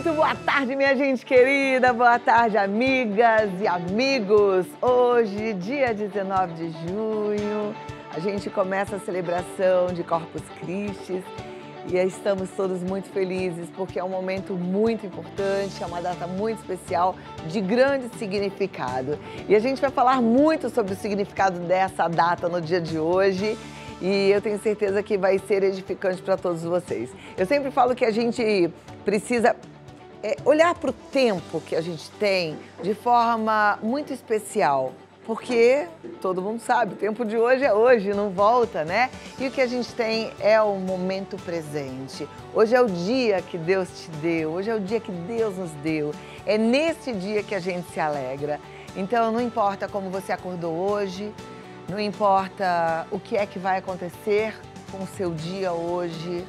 Muito boa tarde, minha gente querida, boa tarde, amigas e amigos. Hoje, dia 19 de junho, a gente começa a celebração de Corpus Christi e estamos todos muito felizes porque é um momento muito importante, é uma data muito especial, de grande significado. E a gente vai falar muito sobre o significado dessa data no dia de hoje. E eu tenho certeza que vai ser edificante para todos vocês. Eu sempre falo que a gente precisa olhar para o tempo que a gente tem de forma muito especial. Porque todo mundo sabe, o tempo de hoje é hoje, não volta, né? E o que a gente tem é o momento presente. Hoje é o dia que Deus te deu, hoje é o dia que Deus nos deu. É nesse dia que a gente se alegra. Então não importa como você acordou hoje, não importa o que é que vai acontecer com o seu dia hoje,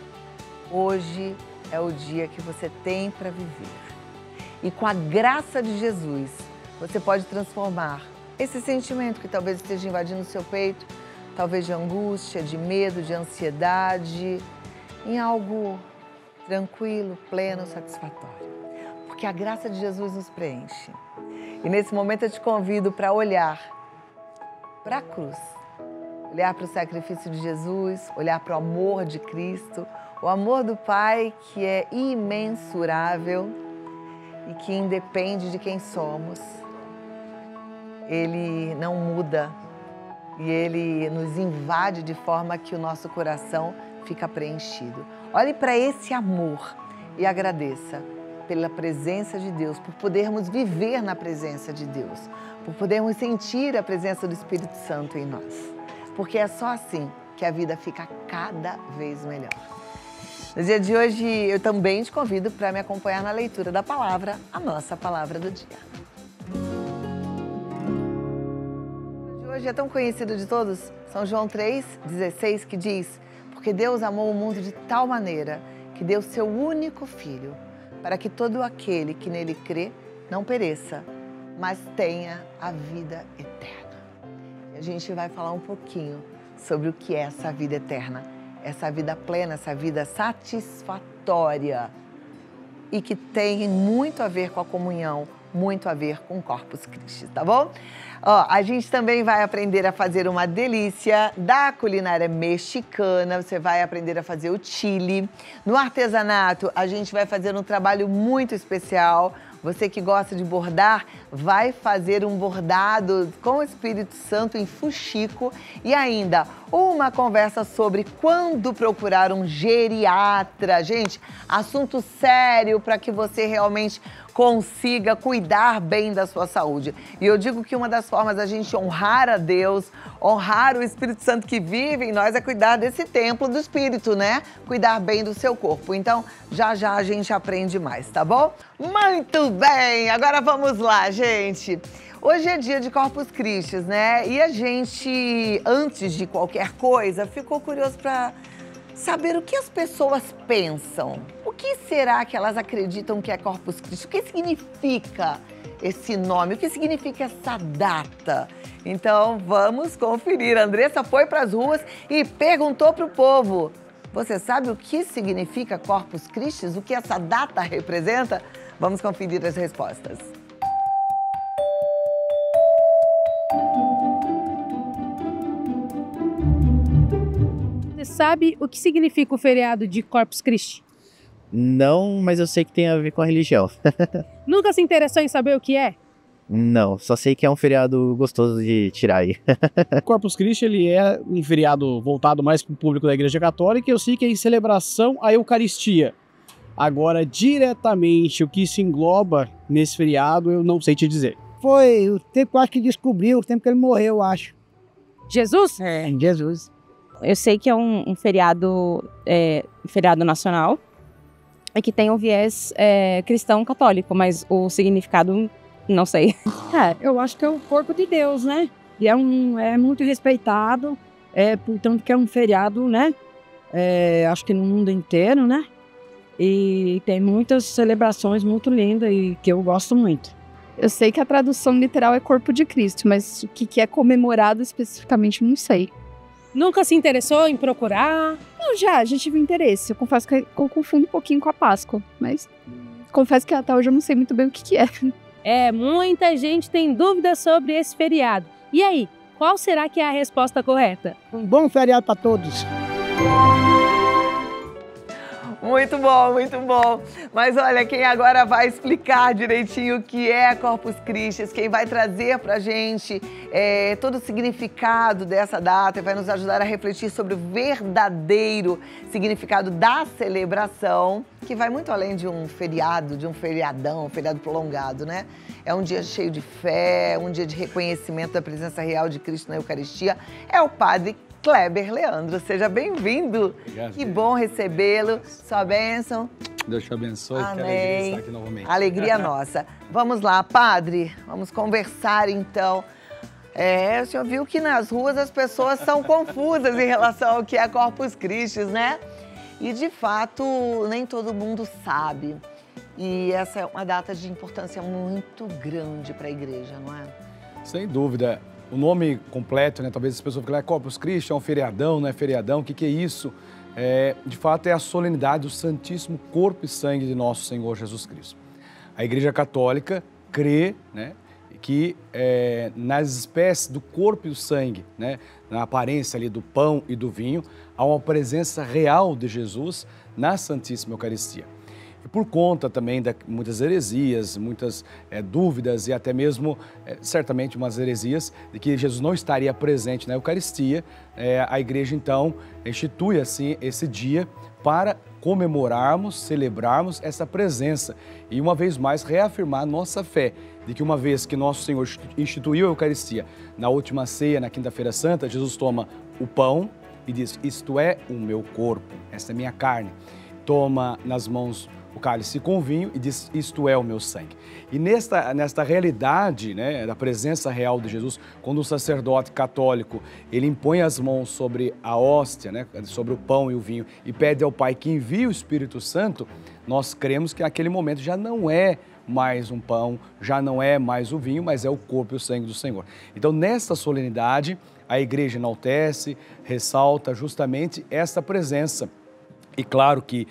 hoje é o dia que você tem para viver. E com a graça de Jesus, você pode transformar esse sentimento que talvez esteja invadindo o seu peito, talvez de angústia, de medo, de ansiedade, em algo tranquilo, pleno, satisfatório. Porque a graça de Jesus nos preenche. E nesse momento eu te convido para olhar para a cruz, olhar para o sacrifício de Jesus, olhar para o amor de Cristo, o amor do Pai que é imensurável e que independe de quem somos. Ele não muda e Ele nos invade de forma que o nosso coração fica preenchido. Olhe para esse amor e agradeça pela presença de Deus, por podermos viver na presença de Deus, por podermos sentir a presença do Espírito Santo em nós. Porque é só assim que a vida fica cada vez melhor. No dia de hoje, eu também te convido para me acompanhar na leitura da palavra, a nossa palavra do dia. Hoje é tão conhecido de todos, São João 3,16, que diz: porque Deus amou o mundo de tal maneira que deu seu único Filho, para que todo aquele que nele crê não pereça, mas tenha a vida eterna. E a gente vai falar um pouquinho sobre o que é essa vida eterna, essa vida plena, essa vida satisfatória e que tem muito a ver com a comunhão, muito a ver com o Corpus Christi, tá bom? Ó, a gente também vai aprender a fazer uma delícia da culinária mexicana, você vai aprender a fazer o chili. No artesanato, a gente vai fazer um trabalho muito especial. Você que gosta de bordar, vai fazer um bordado com o Espírito Santo em fuxico e ainda uma conversa sobre quando procurar um geriatra. Gente, assunto sério para que você realmente consiga cuidar bem da sua saúde. E eu digo que uma das formas da gente honrar a Deus, honrar o Espírito Santo que vive em nós é cuidar desse templo do Espírito, né? Cuidar bem do seu corpo. Então, já já a gente aprende mais, tá bom? Muito bem! Agora vamos lá, gente. Hoje é dia de Corpus Christi, né? E a gente, antes de qualquer coisa, ficou curioso para saber o que as pessoas pensam. O que será que elas acreditam que é Corpus Christi? O que significa esse nome? O que significa essa data? Então, vamos conferir. A Andressa foi para as ruas e perguntou para o povo: você sabe o que significa Corpus Christi? O que essa data representa? Vamos conferir as respostas. Você sabe o que significa o feriado de Corpus Christi? Não, mas eu sei que tem a ver com a religião. Nunca se interessou em saber o que é? Não, só sei que é um feriado gostoso de tirar aí. Corpus Christi, ele é um feriado voltado mais para o público da Igreja Católica e eu sei que é em celebração à Eucaristia. Agora, diretamente, o que se engloba nesse feriado, eu não sei te dizer. Foi o tempo que eu acho que descobriu, o tempo que ele morreu, eu acho. Jesus? É, Jesus. Eu sei que é um feriado nacional e que tem um viés cristão católico, mas o significado não sei. Eu acho que é o corpo de Deus, né? E é muito respeitado, portanto que é um feriado, né? Acho que no mundo inteiro, né? E tem muitas celebrações muito lindas e que eu gosto muito. Eu sei que a tradução literal é corpo de Cristo, mas o que é comemorado especificamente não sei. Nunca se interessou em procurar? Não, já tive interesse. Eu confesso que eu confundo um pouquinho com a Páscoa, mas... confesso que até hoje eu não sei muito bem o que é. Muita gente tem dúvidas sobre esse feriado. E aí, qual será que é a resposta correta? Um bom feriado para todos. Muito bom, muito bom. Mas olha, quem agora vai explicar direitinho o que é Corpus Christi, quem vai trazer pra gente todo o significado dessa data e vai nos ajudar a refletir sobre o verdadeiro significado da celebração, que vai muito além de um feriado, de um feriadão, um feriado prolongado, né? É um dia cheio de fé, um dia de reconhecimento da presença real de Cristo na Eucaristia. É o Padre Kleber Leandro, seja bem-vindo. Obrigado. Que bom recebê-lo. Sua bênção. Deus te abençoe. Amém. Que alegria estar aqui novamente. Alegria nossa. Vamos lá, padre. Vamos conversar então. O senhor viu que nas ruas as pessoas são confusas em relação ao que é Corpus Christi, né? E de fato, nem todo mundo sabe. E essa é uma data de importância muito grande para a igreja, não é? Sem dúvida. O nome completo, né? Talvez as pessoas falem, Corpus Christi é um feriadão, não é feriadão, o que é isso? De fato, é a solenidade do Santíssimo Corpo e Sangue de nosso Senhor Jesus Cristo. A Igreja Católica crê, né, que nas espécies do corpo e do sangue, né, na aparência ali do pão e do vinho, há uma presença real de Jesus na Santíssima Eucaristia. E por conta também de muitas heresias, muitas dúvidas e até mesmo, certamente, umas heresias de que Jesus não estaria presente na Eucaristia, a Igreja, então, institui assim esse dia para comemorarmos, celebrarmos essa presença e, uma vez mais, reafirmar nossa fé de que, uma vez que nosso Senhor instituiu a Eucaristia na última ceia, na Quinta-feira Santa, Jesus toma o pão e diz, isto é o meu corpo, esta é a minha carne. Toma nas mãos o cálice com vinho e diz, isto é o meu sangue. E nesta realidade, né, da presença real de Jesus, quando o sacerdote católico, ele impõe as mãos sobre a hóstia, né, sobre o pão e o vinho, e pede ao Pai que envie o Espírito Santo, nós cremos que naquele momento já não é mais um pão, já não é mais o vinho, mas é o corpo e o sangue do Senhor. Então, nesta solenidade, a Igreja enaltece, ressalta justamente esta presença. E claro que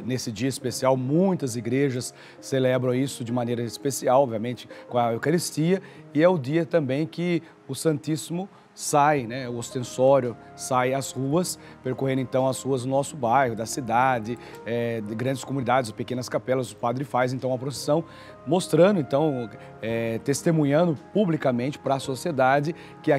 nesse dia especial muitas igrejas celebram isso de maneira especial, obviamente com a Eucaristia, e é o dia também que o Santíssimo sai, né, o ostensório sai às ruas, percorrendo então as ruas do nosso bairro, da cidade, de grandes comunidades, pequenas capelas. O padre faz então uma procissão mostrando, então, testemunhando publicamente para a sociedade que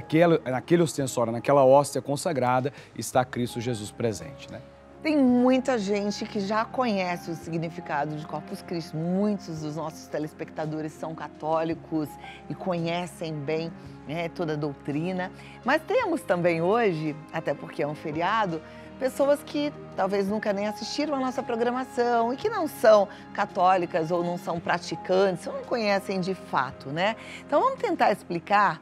naquele ostensório, naquela hóstia consagrada, está Cristo Jesus presente, né? Tem muita gente que já conhece o significado de Corpus Christi. Muitos dos nossos telespectadores são católicos e conhecem bem, né, toda a doutrina. Mas temos também hoje, até porque é um feriado, pessoas que talvez nunca nem assistiram a nossa programação e que não são católicas ou não são praticantes ou não conhecem de fato, né? Então vamos tentar explicar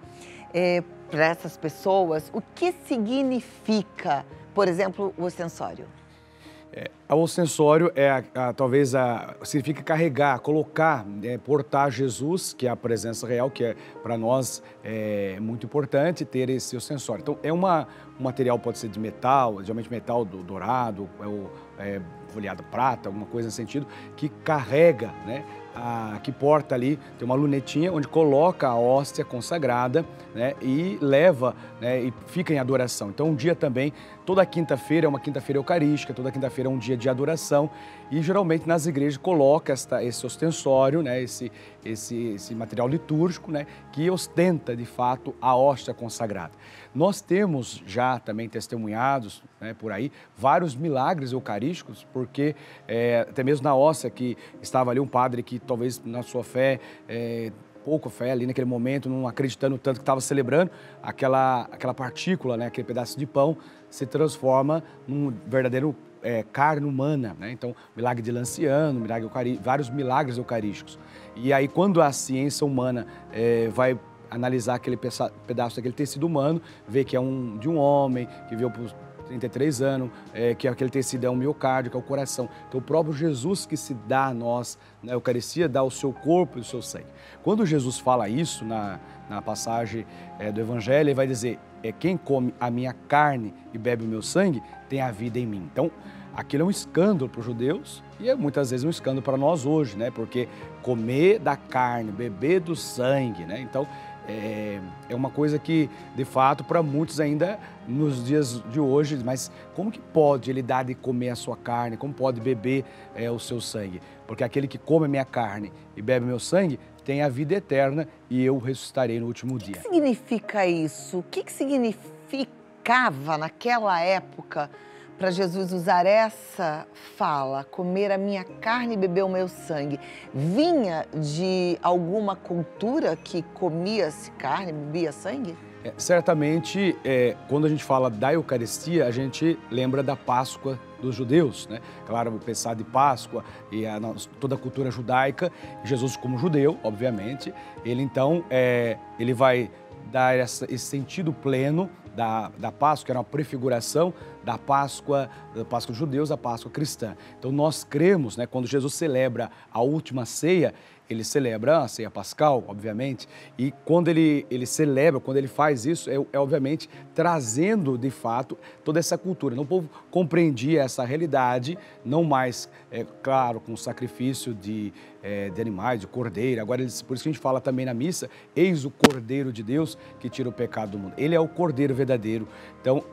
para essas pessoas o que significa, por exemplo, o ostensório. O ostensório significa carregar, colocar, portar Jesus, que é a presença real, que para nós é muito importante ter esse ostensório. Então, um material pode ser de metal, geralmente metal dourado, folheado prata, alguma coisa nesse sentido, que carrega, né? Que porta ali, tem uma lunetinha onde coloca a hóstia consagrada, né, e leva, né, e fica em adoração. Então, um dia também, toda quinta-feira é uma quinta-feira eucarística, toda quinta-feira é um dia de adoração e geralmente nas igrejas coloca esse ostensório, né, esse material litúrgico, né, que ostenta de fato a hóstia consagrada. Nós temos já também testemunhados, né, por aí vários milagres eucarísticos, porque até mesmo na hóstia que estava ali um padre que talvez na sua fé, pouco fé ali naquele momento, não acreditando tanto que estava celebrando, aquela partícula, né, aquele pedaço de pão se transforma num verdadeiro carne humana, né? Então, milagre de Lanciano, vários milagres eucarísticos. E aí, quando a ciência humana vai analisar aquele pedaço daquele tecido humano, vê que é de um homem que viveu por 33 anos, que aquele tecido é um miocárdio, que é o coração. Então, o próprio Jesus que se dá a nós na Eucaristia, dá o seu corpo e o seu sangue. Quando Jesus fala isso na passagem do Evangelho, ele vai dizer, quem come a minha carne e bebe o meu sangue, tem a vida em mim. Então, aquilo é um escândalo para os judeus e é muitas vezes um escândalo para nós hoje, né? Porque comer da carne, beber do sangue, né? Então, é uma coisa que, de fato, para muitos ainda nos dias de hoje, mas como que pode ele dar de comer a sua carne? Como pode beber o seu sangue? Porque aquele que come a minha carne e bebe meu sangue tem a vida eterna e eu ressuscitarei no último dia. O que significa isso? O que significava naquela época para Jesus usar essa fala, comer a minha carne e beber o meu sangue? Vinha de alguma cultura que comia-se carne, bebia sangue? Certamente, quando a gente fala da Eucaristia, a gente lembra da Páscoa dos judeus, né? Claro, pensar de Páscoa e toda a cultura judaica, Jesus como judeu, obviamente, ele então, ele vai dar esse sentido pleno da Páscoa, que era uma prefiguração da Páscoa dos judeus, da Páscoa cristã. Então nós cremos, né, quando Jesus celebra a última ceia, ele celebra a ceia pascal, obviamente, e quando ele celebra, quando ele faz isso, obviamente trazendo de fato toda essa cultura. Então, o povo compreendia essa realidade, não mais, claro, com sacrifício de animais, de cordeiro. Agora, por isso que a gente fala também na missa, eis o Cordeiro de Deus que tira o pecado do mundo. Ele é o Cordeiro verdadeiro. Então,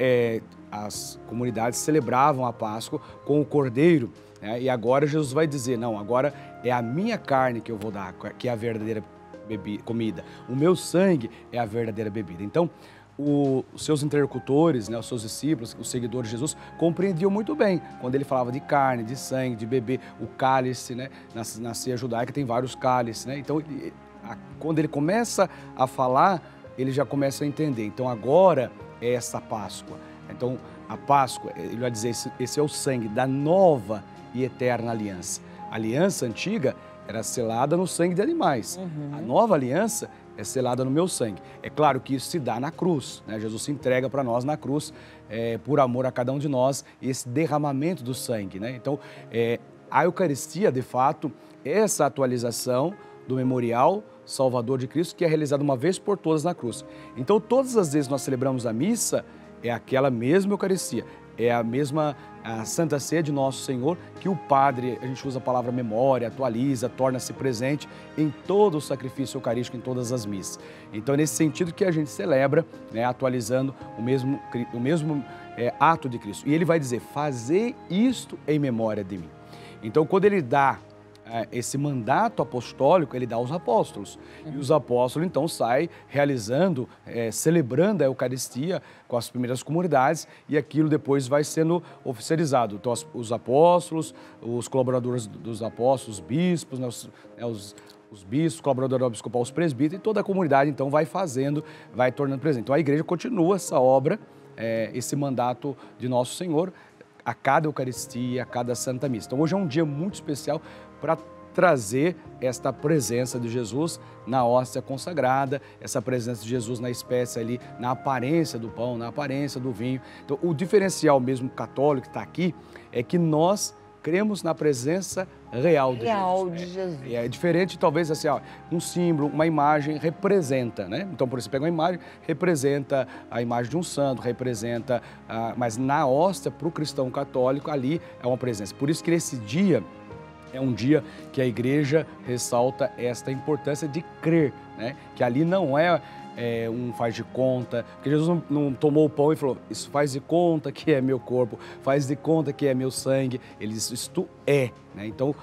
as comunidades celebravam a Páscoa com o Cordeiro, né? E agora Jesus vai dizer, não, agora é a minha carne que eu vou dar, que é a verdadeira comida. O meu sangue é a verdadeira bebida. Então, os seus interlocutores, né, os seus discípulos, os seguidores de Jesus, compreendiam muito bem quando ele falava de carne, de sangue, de beber o cálice, né? Na ceia judaica tem vários cálices, né? Então, quando ele começa a falar, ele já começa a entender. Então, agora é essa Páscoa. Então, a Páscoa, ele vai dizer, esse é o sangue da nova e eterna aliança. A aliança antiga era selada no sangue de animais. A nova aliança é selada no meu sangue. É claro que isso se dá na cruz, né? Jesus se entrega para nós na cruz, por amor a cada um de nós, e esse derramamento do sangue, né? Então, a Eucaristia, de fato, é essa atualização do memorial salvador de Cristo, que é realizado uma vez por todas na cruz. Então, todas as vezes que nós celebramos a missa, é aquela mesma Eucaristia, é a mesma Santa Ceia de Nosso Senhor, que o Padre, a gente usa a palavra memória, atualiza, torna-se presente em todo o sacrifício eucarístico, em todas as missas. Então é nesse sentido que a gente celebra, né, atualizando o mesmo ato de Cristo. E ele vai dizer, fazei isto em memória de mim. Então quando ele dá esse mandato apostólico, ele dá aos apóstolos. E os apóstolos, então, saem realizando, celebrando a Eucaristia com as primeiras comunidades e aquilo depois vai sendo oficializado. Então, os apóstolos, os colaboradores dos apóstolos, os bispos, né, os bispos, colaborador episcopal, os presbíteros, e toda a comunidade, então, vai fazendo, vai tornando presente. Então, a igreja continua essa obra, esse mandato de Nosso Senhor, a cada Eucaristia, a cada Santa Missa. Então, hoje é um dia muito especial para trazer esta presença de Jesus na hóstia consagrada, essa presença de Jesus na espécie ali, na aparência do pão, na aparência do vinho. Então, o diferencial mesmo católico que está aqui é que nós cremos na presença real de Jesus. É diferente, talvez, assim, um símbolo, uma imagem representa, né? Então, por isso, você pega uma imagem, representa a imagem de um santo, representa, mas na hóstia, para o cristão católico, ali é uma presença. Por isso que esse dia é um dia que a igreja ressalta esta importância de crer, né? Que ali não é um faz de conta, porque Jesus não tomou o pão e falou, isso faz de conta que é meu corpo, faz de conta que é meu sangue. Ele disse, isto é, né? Então,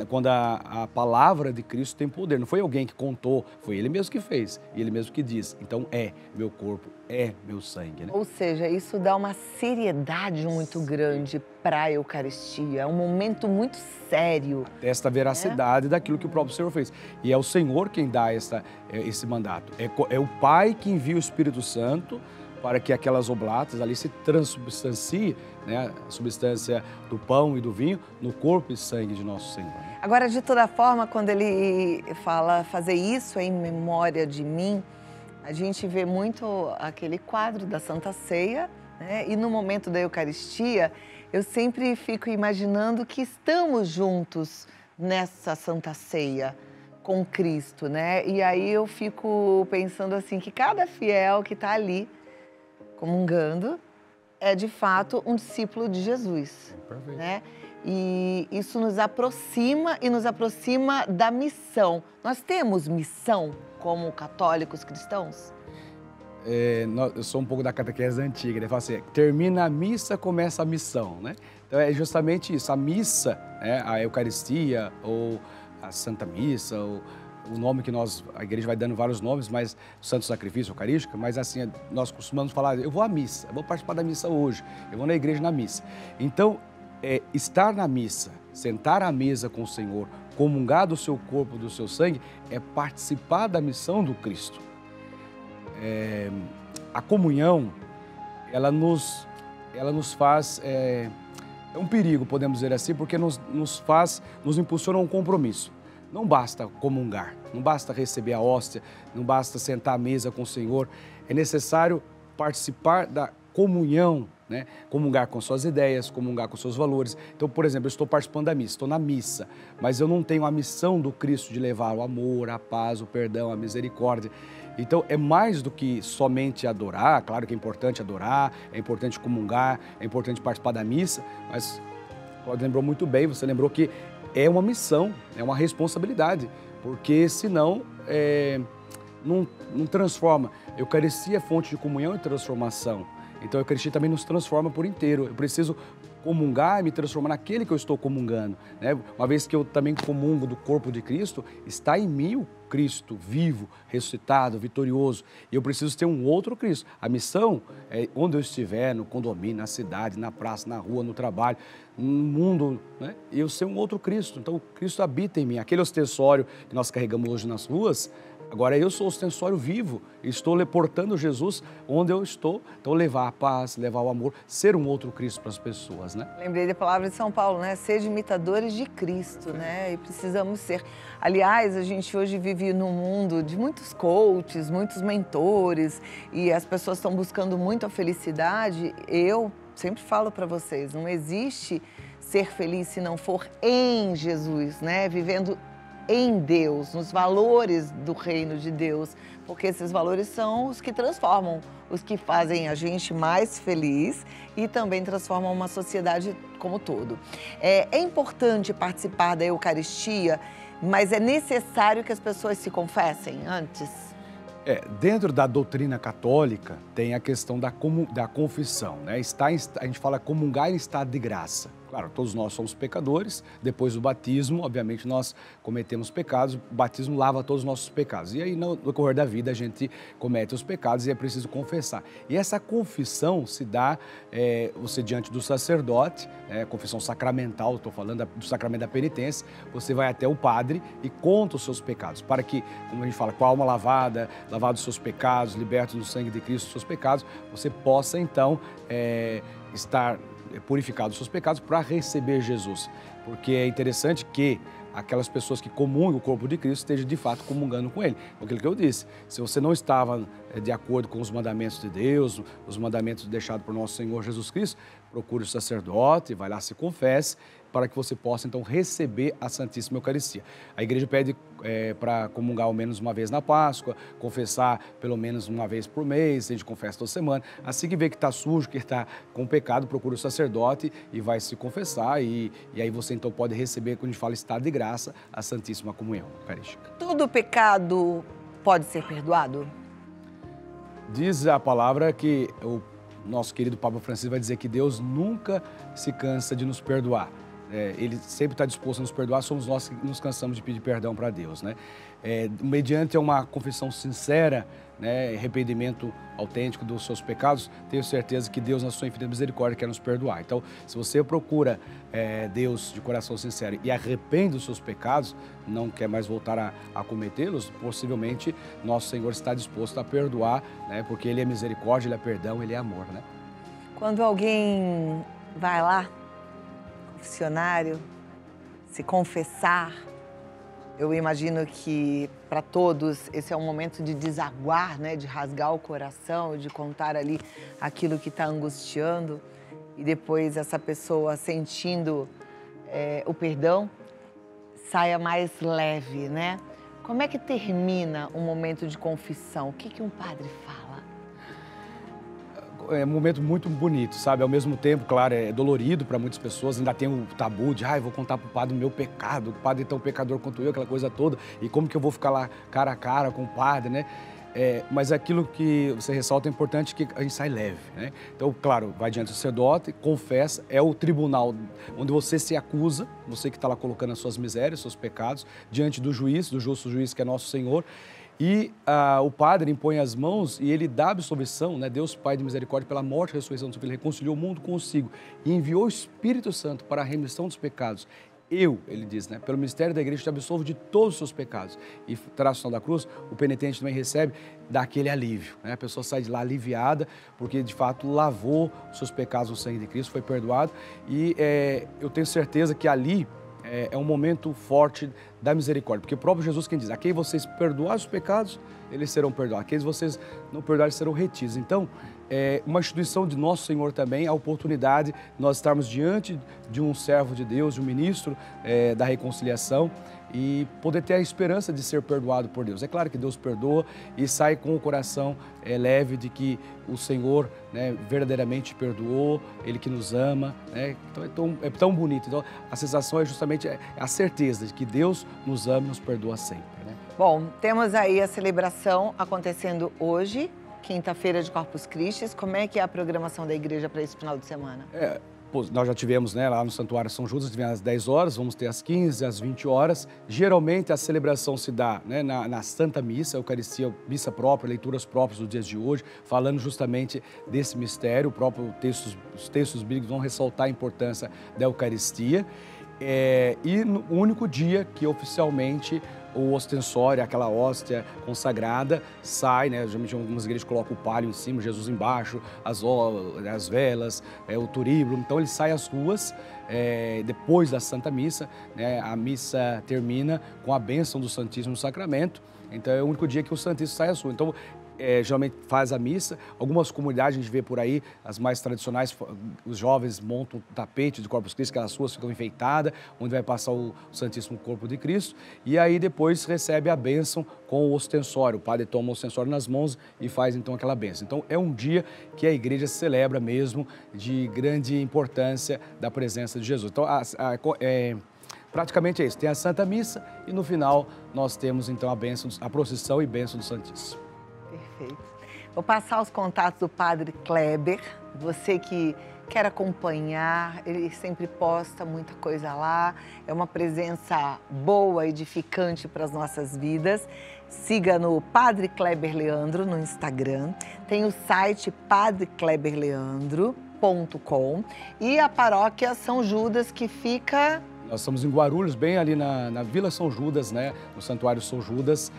quando a palavra de Cristo tem poder, não foi alguém que contou, foi ele mesmo que fez, e ele mesmo que diz, então é meu corpo, é meu sangue, né? Ou seja, isso dá uma seriedade muito grande para a Eucaristia, é um momento muito sério. Esta veracidade daquilo que o próprio Senhor fez. E é o Senhor quem dá esse mandato. É o Pai que envia o Espírito Santo para que aquelas oblatas ali se transubstanciem, né, a substância do pão e do vinho, no corpo e sangue de Nosso Senhor. Agora, de toda forma, quando ele fala fazer isso em memória de mim, a gente vê muito aquele quadro da Santa Ceia, né? E no momento da Eucaristia, eu sempre fico imaginando que estamos juntos nessa Santa Ceia com Cristo, né? E aí eu fico pensando assim, que cada fiel que está ali comungando, é de fato um discípulo de Jesus, Perfeito. né? E isso nos aproxima da missão. Nós temos missão como católicos cristãos? Eu sou um pouco da catequese antiga, ele fala assim, termina a missa, começa a missão, né? Então é justamente isso, a missa, né, a Eucaristia ou a Santa Missa, ou o nome que a igreja vai dando vários nomes, mas Santo Sacrifício Eucarístico, mas assim, nós costumamos falar, eu vou à missa, eu vou participar da missa hoje, eu vou na igreja na missa. Então, estar na missa, sentar à mesa com o Senhor, comungar do seu corpo, do seu sangue, é participar da missão do Cristo. A comunhão, ela nos faz, é um perigo, podemos dizer assim, porque nos impulsiona a um compromisso. Não basta comungar, não basta receber a hóstia, não basta sentar à mesa com o Senhor, é necessário participar da comunhão, né? Comungar com suas ideias, comungar com seus valores. Então, por exemplo, eu estou participando da missa, estou na missa, mas eu não tenho a missão do Cristo de levar o amor, a paz, o perdão, a misericórdia. Então, é mais do que somente adorar, claro que é importante adorar, é importante comungar, é importante participar da missa, mas, Cláudio lembrou muito bem, você lembrou que é uma missão, é uma responsabilidade, porque senão não transforma. Eucaristia é fonte de comunhão e transformação. Então a Eucaristia também nos transforma por inteiro. Eu preciso comungar e me transformar naquele que eu estou comungando, né? Uma vez que eu também comungo do corpo de Cristo, está em mim o Cristo vivo, ressuscitado, vitorioso. E eu preciso ter um outro Cristo. A missão é onde eu estiver, no condomínio, na cidade, na praça, na rua, no trabalho, no mundo, né? Eu ser um outro Cristo. Então, Cristo habita em mim. Aquele ostensório que nós carregamos hoje nas ruas, agora eu sou o ostensório vivo. Estou portando Jesus onde eu estou. Então, levar a paz, levar o amor, ser um outro Cristo para as pessoas, né? Lembrei da palavra de São Paulo, né? Sede imitadores de Cristo, né? E precisamos ser. Aliás, a gente hoje vive num mundo de muitos coaches, muitos mentores, e as pessoas estão buscando muito a felicidade. Eu sempre falo para vocês, não existe ser feliz se não for em Jesus, né? Vivendo em Deus, nos valores do reino de Deus, porque esses valores são os que transformam, os que fazem a gente mais feliz e também transformam uma sociedade como um todo. É importante participar da Eucaristia, mas é necessário que as pessoas se confessem antes? Dentro da doutrina católica tem a questão da confissão, né? A gente fala comungar em estado de graça. Claro, todos nós somos pecadores, depois do batismo, obviamente, nós cometemos pecados, o batismo lava todos os nossos pecados. E aí, no decorrer da vida, a gente comete os pecados e é preciso confessar. E essa confissão se dá, você diante do sacerdote, confissão sacramental, estou falando do sacramento da penitência, você vai até o padre e conta os seus pecados, para que, como a gente fala, com a alma lavada, lavados os seus pecados, libertos do sangue de Cristo, os seus pecados, você possa, então, estar purificado dos seus pecados para receber Jesus. Porque é interessante que aquelas pessoas que comungam o corpo de Cristo estejam de fato comungando com Ele. Aquilo que eu disse, se você não estava de acordo com os mandamentos de Deus, os mandamentos deixados por nosso Senhor Jesus Cristo, procure o sacerdote, vai lá, se confesse, para que você possa então receber a Santíssima Eucaristia. A igreja pede para comungar ao menos uma vez na Páscoa, confessar pelo menos uma vez por mês, a gente confessa toda semana. Assim que vê que está sujo, que está com pecado, procura o sacerdote e vai se confessar e aí você então pode receber, quando a gente fala estado de graça, a Santíssima Comunhão Eucarística. Todo pecado pode ser perdoado? Diz a palavra que o nosso querido Papa Francisco vai dizer que Deus nunca se cansa de nos perdoar. Ele sempre está disposto a nos perdoar, somos nós que nos cansamos de pedir perdão para Deus, né? Mediante uma confissão sincera, né, arrependimento autêntico dos seus pecados, tenho certeza que Deus, na sua infinita misericórdia, quer nos perdoar. Então, se você procura Deus de coração sincero e arrepende dos seus pecados, não quer mais voltar a cometê-los, possivelmente nosso Senhor está disposto a perdoar, né, porque Ele é misericórdia, Ele é perdão, Ele é amor, né? Quando alguém vai lá, confessionário, se confessar, eu imagino que para todos esse é um momento de desaguar, né, de rasgar o coração, de contar ali aquilo que está angustiando e depois essa pessoa sentindo o perdão saia mais leve, né? Como é que termina um momento de confissão? O que um padre fala? um momento muito bonito, sabe? Ao mesmo tempo, claro, é dolorido para muitas pessoas, ainda tem o tabu de, vou contar pro padre o meu pecado, o padre é tão pecador quanto eu, aquela coisa toda, e como que eu vou ficar lá cara a cara com o padre, né? Mas aquilo que você ressalta é importante, que a gente sai leve, né? Então, claro, vai diante do sacerdote, confessa, é o tribunal onde você se acusa, você que está lá colocando as suas misérias, seus pecados, diante do juiz, do justo juiz que é nosso Senhor, e o padre impõe as mãos e ele dá absolvição, né? Deus Pai de misericórdia, pela morte e ressurreição do seu Filho, reconciliou o mundo consigo e enviou o Espírito Santo para a remissão dos pecados. Ele diz, né? Pelo mistério da igreja te absolvo de todos os seus pecados. E traz o sinal da cruz, o penitente também recebe daquele alívio, né? A pessoa sai de lá aliviada, porque de fato lavou os seus pecados no sangue de Cristo, foi perdoado. E eu tenho certeza que ali é um momento forte da misericórdia, porque o próprio Jesus quem diz, a quem vocês perdoarem os pecados, eles serão perdoados, aqueles vocês não perdoarem serão retidos. Então, uma instituição de Nosso Senhor também, a oportunidade de nós estarmos diante de um servo de Deus, de um ministro da reconciliação e poder ter a esperança de ser perdoado por Deus. É claro que Deus perdoa e sai com o coração leve de que o Senhor, né, verdadeiramente perdoou, Ele que nos ama, né? Então é tão bonito. Então a sensação é justamente a certeza de que Deus nos ama e nos perdoa sempre, né? Bom, temos aí a celebração acontecendo hoje, quinta-feira de Corpus Christi. Como é que é a programação da igreja para esse final de semana? Nós já tivemos, né, lá no Santuário São Judas, tivemos às 10 horas, vamos ter às 15, às 20 horas. Geralmente a celebração se dá, né, na Santa Missa, Eucaristia, missa própria, leituras próprias dos dias de hoje, falando justamente desse mistério. Os textos bíblicos vão ressaltar a importância da Eucaristia. E no único dia que oficialmente o ostensório, aquela hóstia consagrada, sai, né? Geralmente algumas igrejas colocam o palio em cima, Jesus embaixo, as velas, o turíbulo. Então ele sai às ruas depois da Santa Missa, né? A missa termina com a bênção do Santíssimo Sacramento. Então é o único dia que o Santíssimo sai às ruas. Então, geralmente faz a missa. Algumas comunidades a gente vê por aí, as mais tradicionais, os jovens montam o tapete de Corpus Christi, aquelas ruas ficam enfeitadas, onde vai passar o Santíssimo Corpo de Cristo, e aí depois recebe a bênção com o ostensório. O padre toma o ostensório nas mãos e faz então aquela bênção. Então é um dia que a igreja celebra mesmo, de grande importância da presença de Jesus. Então praticamente é isso, tem a Santa Missa e no final nós temos então a bênção, a procissão e bênção do Santíssimo. Perfeito. Vou passar os contatos do Padre Kleber, você que quer acompanhar, ele sempre posta muita coisa lá, é uma presença boa, edificante para as nossas vidas. Siga no Padre Kleber Leandro no Instagram, tem o site padrekleberleandro.com e a paróquia São Judas, que fica... Nós estamos em Guarulhos, bem ali na Vila São Judas, né? No Santuário São Judas,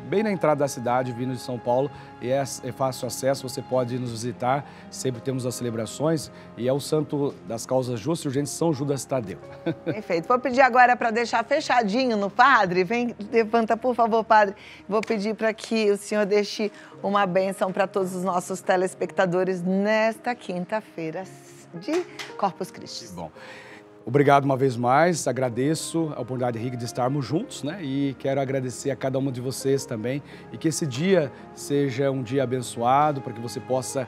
bem na entrada da cidade, vindo de São Paulo. E é fácil acesso, você pode nos visitar. Sempre temos as celebrações. E é o santo das causas justas e urgentes, São Judas Tadeu. Perfeito. Vou pedir agora para deixar fechadinho no padre. Vem, levanta, por favor, padre. Vou pedir para que o senhor deixe uma bênção para todos os nossos telespectadores nesta quinta-feira de Corpus Christi. Bom. Obrigado uma vez mais, agradeço a oportunidade rica de estarmos juntos, né? E quero agradecer a cada um de vocês também e que esse dia seja um dia abençoado para que você possa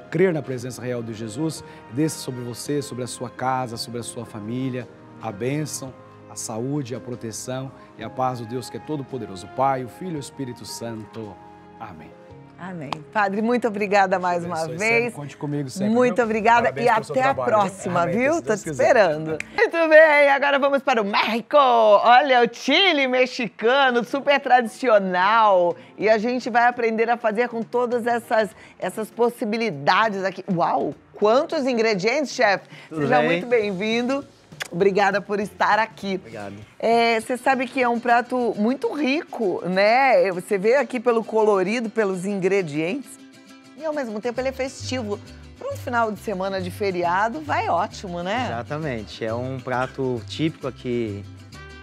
crer na presença real de Jesus. Desça sobre você, sobre a sua casa, sobre a sua família, a bênção, a saúde, a proteção e a paz do Deus que é todo-poderoso, o Pai, o Filho e o Espírito Santo. Amém. Amém. Padre, muito obrigada mais uma vez. Sempre, conte comigo sempre. Muito obrigada e até a próxima, viu? Tô te esperando. Muito bem, agora vamos para o México. Olha, o Chile mexicano, super tradicional. E a gente vai aprender a fazer com todas essas possibilidades aqui. Uau, quantos ingredientes, chefe? Seja muito bem-vindo. Obrigada por estar aqui. Obrigado. Você sabe que é um prato muito rico, né? Você vê aqui pelo colorido, pelos ingredientes. E ao mesmo tempo ele é festivo. Para um final de semana de feriado, vai ótimo, né? Exatamente. É um prato típico aqui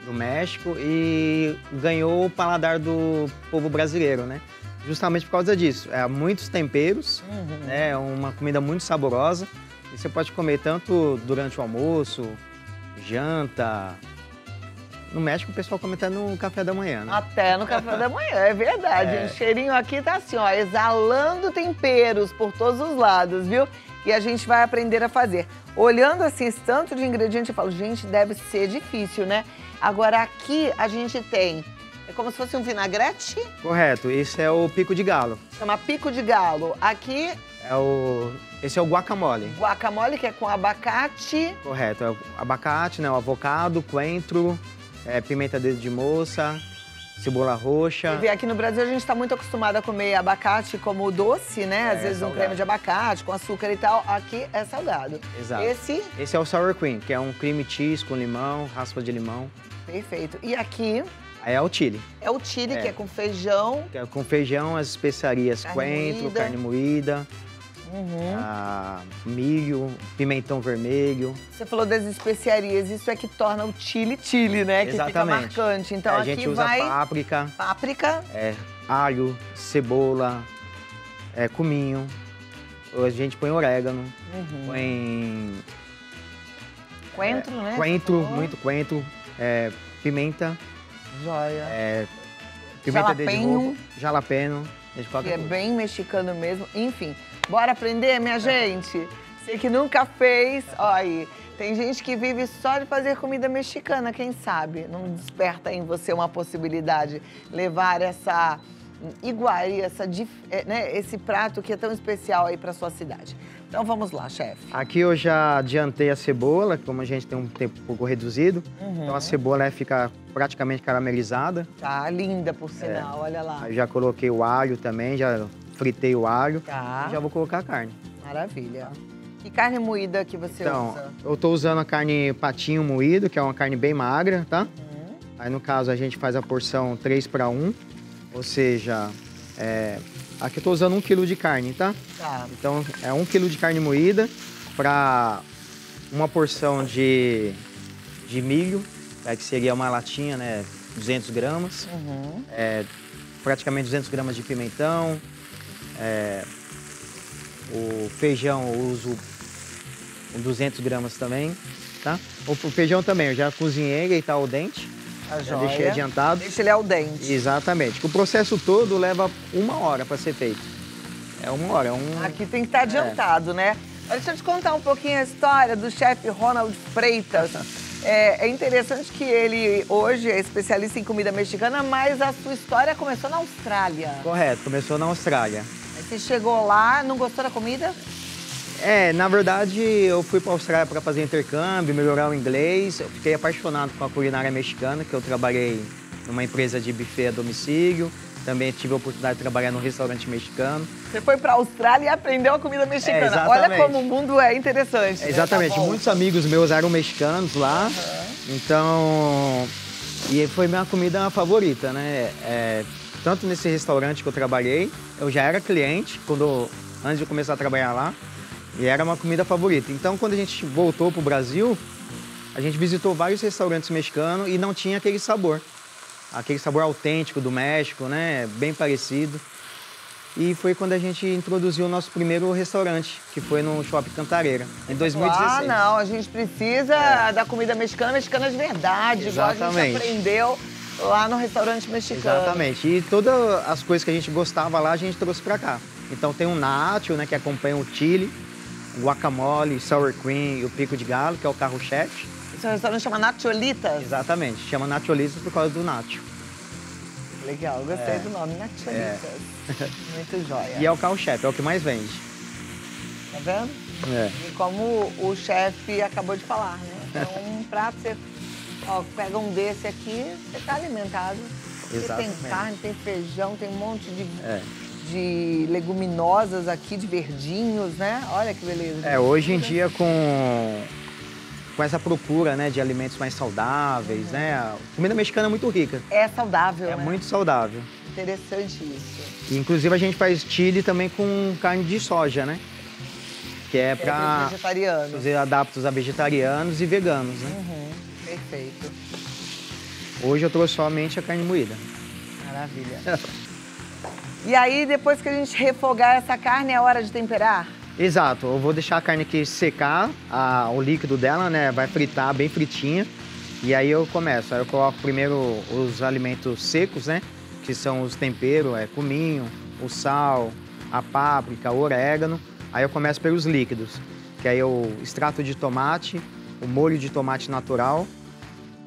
do México e ganhou o paladar do povo brasileiro, né? Justamente por causa disso. Muitos temperos, né? É uma comida muito saborosa. E você pode comer tanto durante o almoço, janta, no México o pessoal come até no café da manhã, né? Até no café da manhã, é verdade. O cheirinho aqui tá assim, ó, exalando temperos por todos os lados, viu? E a gente vai aprender a fazer. Olhando assim esse tanto de ingrediente, eu falo, gente, deve ser difícil, né? Agora aqui a gente tem, é como se fosse um vinagrete. Correto, esse é o pico de galo. Chama pico de galo. Aqui... Esse é o guacamole. Guacamole, que é com abacate. Correto, é o abacate, né? O avocado, coentro, pimenta dedo de moça, cebola roxa. E aqui no Brasil a gente está muito acostumado a comer abacate como doce, né? Às vezes salgado. um creme de abacate com açúcar e tal. Aqui é salgado. Exato. Esse é o sour cream, que é um cream cheese com limão, raspa de limão. Perfeito. E aqui... Aí é o chili. É o chili, que é com feijão. Que é com feijão, as especiarias, coentro, carne moída. Milho, pimentão vermelho. Você falou das especiarias, isso é que torna o chili, né? Exatamente. Que fica marcante. Então a aqui gente usa páprica. Páprica. Alho, cebola, cominho. A gente põe orégano, põe... Coentro, né? Coentro, muito coentro. Pimenta. Joia. Pimenta de roupa. Jalapeno. Que é bem mexicano mesmo. Enfim, bora aprender, minha gente? Você que nunca fez, olha aí. Tem gente que vive só de fazer comida mexicana, quem sabe? Não desperta em você uma possibilidade, levar essa iguaria, esse prato que é tão especial aí para sua cidade. Então vamos lá, chefe. Aqui eu já adiantei a cebola, como a gente tem um tempo um pouco reduzido. Então a cebola fica praticamente caramelizada. Tá linda, por sinal, olha lá. Aí já coloquei o alho também, já fritei o alho. Tá. E já vou colocar a carne. Maravilha. Que carne moída que você usa? Eu tô usando a carne patinho moído, que é uma carne bem magra, tá? Aí no caso a gente faz a porção 3:1, ou seja, aqui eu tô usando 1 kg de carne, tá? Tá. Então é 1 kg de carne moída para uma porção de milho, que seria uma latinha, né? 200 gramas. Praticamente 200 gramas de pimentão. O feijão eu uso 200 gramas também, tá? O feijão também, eu já cozinhei, ele tá ao dente. Já deixei adiantado. Deixa ele ao dente. Exatamente. O processo todo leva 1 hora para ser feito. É 1 hora. Aqui tem que estar adiantado, né? Mas deixa eu te contar um pouquinho a história do chefe Ronald Freitas. É interessante que ele hoje é especialista em comida mexicana, mas a sua história começou na Austrália. Correto, começou na Austrália. Aí você chegou lá, não gostou da comida? Na verdade, eu fui para a Austrália para fazer intercâmbio, melhorar o inglês. Eu fiquei apaixonado com a culinária mexicana, que eu trabalhei numa empresa de buffet a domicílio. Também tive a oportunidade de trabalhar num restaurante mexicano. Você foi para a Austrália e aprendeu a comida mexicana. Exatamente. Olha como o mundo é interessante. Exatamente. Né? Tá muitos amigos meus eram mexicanos lá. Então, e foi minha comida favorita, né? Tanto nesse restaurante que eu trabalhei, eu já era cliente antes de começar a trabalhar lá. E era uma comida favorita. Então, quando a gente voltou para o Brasil, a gente visitou vários restaurantes mexicanos e não tinha aquele sabor. Aquele sabor autêntico do México, né? Bem parecido. E foi quando a gente introduziu o nosso primeiro restaurante, que foi no Shopping Cantareira, em 2016. Não, a gente precisa da comida mexicana de verdade, Exatamente. igual a gente aprendeu lá no restaurante mexicano. Exatamente. E todas as coisas que a gente gostava lá, a gente trouxe para cá. Então tem o nacho, né, que acompanha o chili, o guacamole, sour cream e o pico de galo, que é o carro-chefe. Esse restaurante chama Nacholitas? Exatamente, chama Nacholitas por causa do nacho. Legal, gostei do nome, Nacholitas. Muito jóia. E é o carro-chefe, é o que mais vende. Tá vendo? E como o chefe acabou de falar, né? Então, um prato, você pega um desse aqui, você tá alimentado. Exatamente. Tem carne, tem feijão, tem um monte de leguminosas aqui, de verdinhos, né? Olha que beleza. Hoje em dia com essa procura, né, de alimentos mais saudáveis, né? A comida mexicana é muito rica. É saudável, né? É muito saudável. Interessante isso. E, inclusive, a gente faz chili também com carne de soja, né? Que é para fazer adaptos a vegetarianos e veganos, né? Perfeito. Hoje eu trouxe somente a carne moída. Maravilha. E aí, depois que a gente refogar essa carne, é hora de temperar? Exato. Eu vou deixar a carne aqui secar, o líquido dela, né? Vai fritar bem fritinha. E aí eu começo. Aí eu coloco primeiro os alimentos secos, né? Que são os temperos, cominho, o sal, a páprica, o orégano. Aí eu começo pelos líquidos, que aí o extrato de tomate, o molho de tomate natural.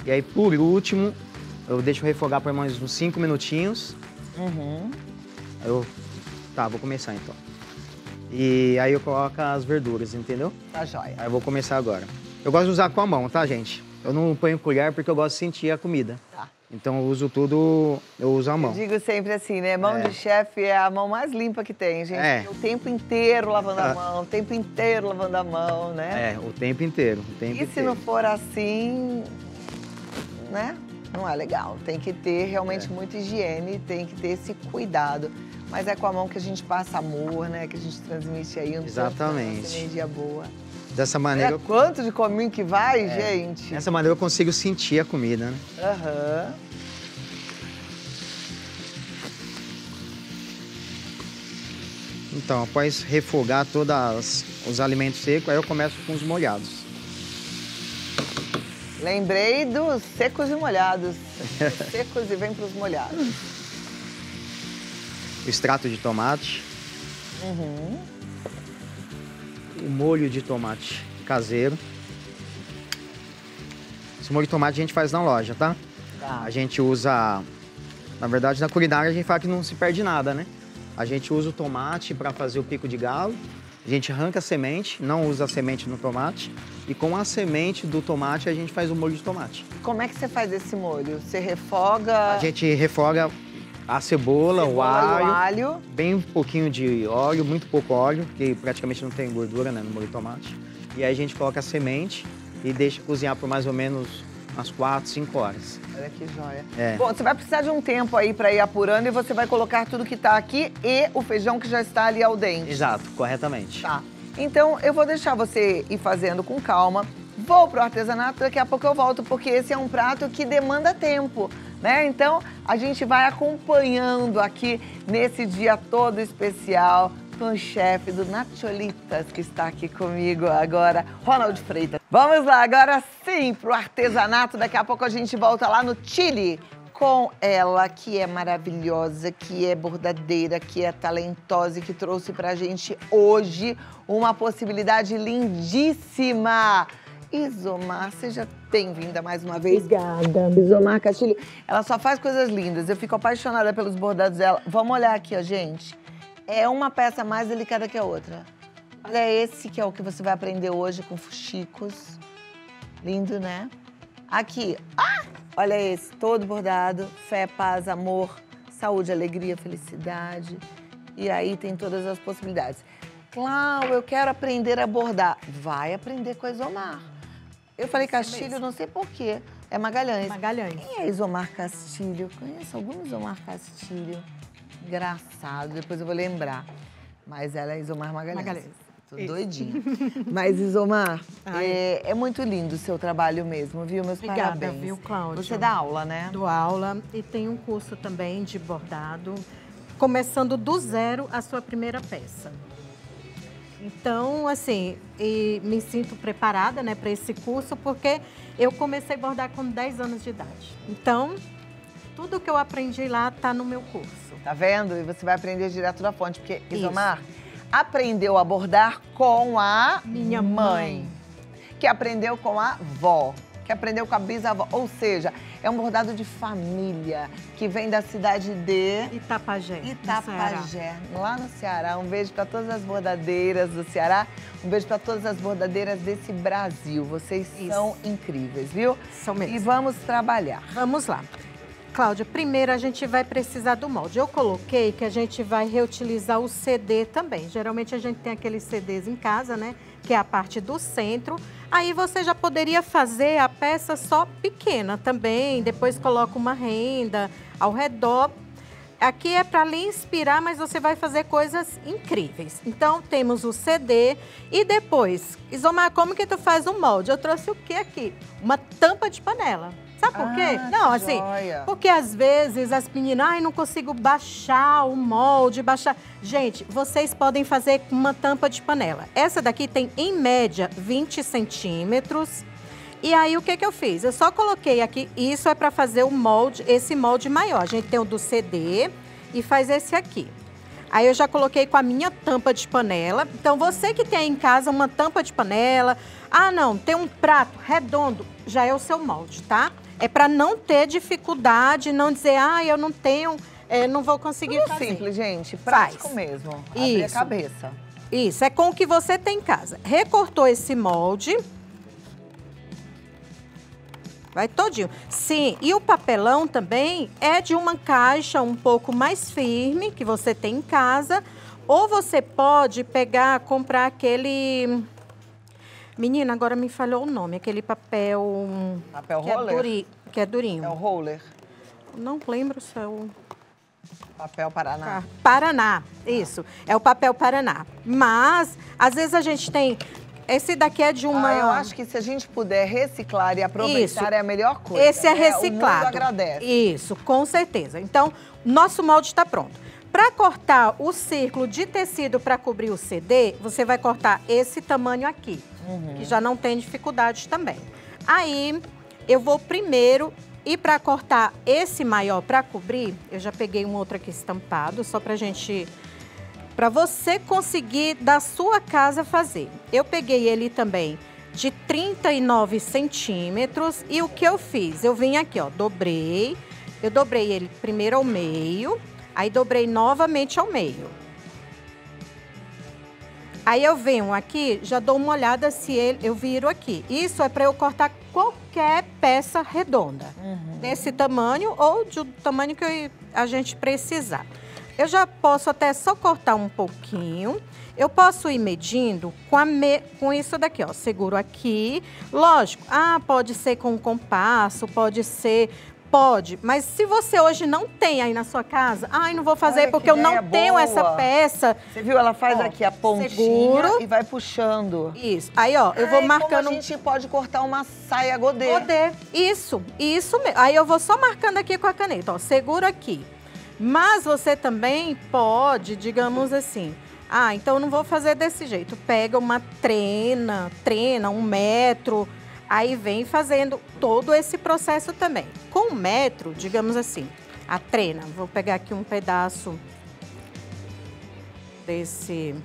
E aí, por último, eu deixo refogar por mais uns 5 minutinhos. Tá, vou começar então. E aí eu coloco as verduras, entendeu? Tá jóia. Aí eu vou começar agora. Eu gosto de usar com a mão, tá, gente? Eu não ponho colher porque eu gosto de sentir a comida. Tá. Então eu uso tudo, eu uso a mão. Eu digo sempre assim, né? Mão de chefe é a mão mais limpa que tem, gente. O tempo inteiro lavando a mão, o tempo inteiro lavando a mão, né? O tempo inteiro, se não for assim, né? Não é legal. Tem que ter realmente muita higiene, tem que ter esse cuidado. Mas é com a mão que a gente passa amor, né? Que a gente transmite aí Exatamente. Energia boa. Dessa maneira... Quanto de cominho que vai, gente? Dessa maneira eu consigo sentir a comida, né? Então, após refogar todos os alimentos secos, aí eu começo com os molhados. Lembrei dos secos e molhados. Os secos e vem para os molhados. O extrato de tomate. O molho de tomate caseiro. Esse molho de tomate a gente faz na loja, tá? A gente usa... Na verdade, na culinária a gente fala que não se perde nada, né? A gente usa o tomate para fazer o pico de galo. A gente arranca a semente, não usa a semente no tomate. E com a semente do tomate a gente faz o molho de tomate. Como é que você faz esse molho? Você refoga... A gente refoga a cebola, o alho, bem pouquinho de óleo, muito pouco óleo, porque praticamente não tem gordura, né, no molho de tomate. E aí a gente coloca a semente e deixa cozinhar por mais ou menos umas 4, 5 horas. Olha que joia. Bom, você vai precisar de um tempo aí para ir apurando e você vai colocar tudo que tá aqui e o feijão que já está ali ao dente. Exato, corretamente. Tá. Então, eu vou deixar você ir fazendo com calma. Vou pro artesanato, daqui a pouco eu volto, porque esse é um prato que demanda tempo, né? Então, a gente vai acompanhando aqui nesse dia todo especial com o chefe do Nacholitas, que está aqui comigo agora, Ronald Freitas. Vamos lá, agora sim, pro artesanato. Daqui a pouco a gente volta lá no Chile com ela, que é maravilhosa, que é bordadeira, que é talentosa e que trouxe pra gente hoje uma possibilidade lindíssima. Isomar, seja bem-vinda mais uma vez. Obrigada. Isomar Castilho, ela só faz coisas lindas. Eu fico apaixonada pelos bordados dela. Vamos olhar aqui, ó, gente. É uma peça mais delicada que a outra. Olha esse que é o que você vai aprender hoje com fuxicos. Lindo, né? Aqui, olha esse, todo bordado. Fé, paz, amor, saúde, alegria, felicidade. E aí tem todas as possibilidades. Clau, eu quero aprender a bordar. Vai aprender com a Isomar. Eu falei Castilho, não sei porquê. É Magalhães. Magalhães. Quem é Isomar Castilho? Eu conheço algum Isomar Castilho. Engraçado, depois eu vou lembrar. Mas ela é Isomar Magalhães. Tô doidinha. Mas, Isomar, é muito lindo o seu trabalho mesmo, viu? Meus Obrigada, parabéns. Viu, Cláudia? Você dá aula, né? Dou aula e tem um curso também de bordado, começando do zero a sua primeira peça. Então, assim, me sinto preparada, né, para esse curso, porque eu comecei a bordar com 10 anos de idade. Então, tudo que eu aprendi lá está no meu curso. Tá vendo? E você vai aprender direto da fonte, porque Isomar aprendeu a bordar com a minha mãe, que aprendeu com a avó, que aprendeu com a bisavó. Ou seja, é um bordado de família, que vem da cidade de... Itapajé, lá no Ceará. Um beijo para todas as bordadeiras do Ceará, um beijo para todas as bordadeiras desse Brasil. Vocês são incríveis, viu? São mesmo. E vamos trabalhar. Vamos lá. Cláudia, primeiro a gente vai precisar do molde. Eu coloquei que a gente vai reutilizar o CD também. Geralmente a gente tem aqueles CDs em casa, né? Que é a parte do centro. Aí você já poderia fazer a peça só pequena também. Depois coloca uma renda ao redor. Aqui é para lhe inspirar, mas você vai fazer coisas incríveis. Então, temos o CD e depois... Isomar, como que tu faz o molde? Eu trouxe o que aqui? Uma tampa de panela. Sabe por quê? Não, assim, porque às vezes as meninas, ai, não consigo baixar o molde, baixar... Gente, vocês podem fazer com uma tampa de panela. Essa daqui tem, em média, 20 centímetros E aí, o que eu fiz? Eu só coloquei aqui, isso é para fazer o molde, esse molde maior. A gente tem o do CD e faz esse aqui. Aí eu já coloquei com a minha tampa de panela. Então, você que tem em casa uma tampa de panela, não, tem um prato redondo, já é o seu molde, tá? É para não ter dificuldade, não dizer, eu não tenho, não vou conseguir fazer. Simples, gente, prático mesmo. Abrir a cabeça. Isso, é com o que você tem em casa. Recortou esse molde. Vai todinho. Sim, e o papelão também é de uma caixa um pouco mais firme que você tem em casa. Ou você pode comprar aquele... Menina, agora me falhou o nome. Aquele papel... Papel roller? Que é durinho. É o roller? Não lembro se é o... Papel Paraná. Paraná, isso. É o papel Paraná. Mas, às vezes a gente tem... Esse daqui é de uma... eu acho que se a gente puder reciclar e aproveitar é a melhor coisa. Esse é reciclado. O mundo agradece. Isso, com certeza. Então, nosso molde está pronto. Para cortar o círculo de tecido para cobrir o CD, você vai cortar esse tamanho aqui, que já não tem dificuldade também. Aí, eu vou primeiro... E para cortar esse maior para cobrir, eu já peguei um outro aqui estampado, só pra gente... Para você conseguir da sua casa fazer. Eu peguei ele também de 39 centímetros e o que eu fiz? Eu vim aqui, ó, dobrei. Eu dobrei ele primeiro ao meio, aí dobrei novamente ao meio. Aí eu venho aqui, já dou uma olhada se eu viro aqui. Isso é para eu cortar qualquer peça redonda. Desse tamanho ou do tamanho que a gente precisar. Eu já posso até só cortar um pouquinho. Eu posso ir medindo com isso daqui, ó. Seguro aqui. Lógico, pode ser com um compasso, pode ser... Pode, mas se você hoje não tem aí na sua casa, não vou fazer porque eu não tenho essa peça. Você viu? Ela faz aqui a pontinha e vai puxando. Isso. Aí, ó, eu vou marcando... Como a gente pode cortar uma saia godê. Godê. Isso mesmo. Aí eu vou só marcando aqui com a caneta, ó. Seguro aqui. Mas você também pode, digamos assim... então eu não vou fazer desse jeito. Pega uma trena, 1 metro... Aí vem fazendo todo esse processo também. Com 1 metro, digamos assim, a trena. Vou pegar aqui um pedaço desse...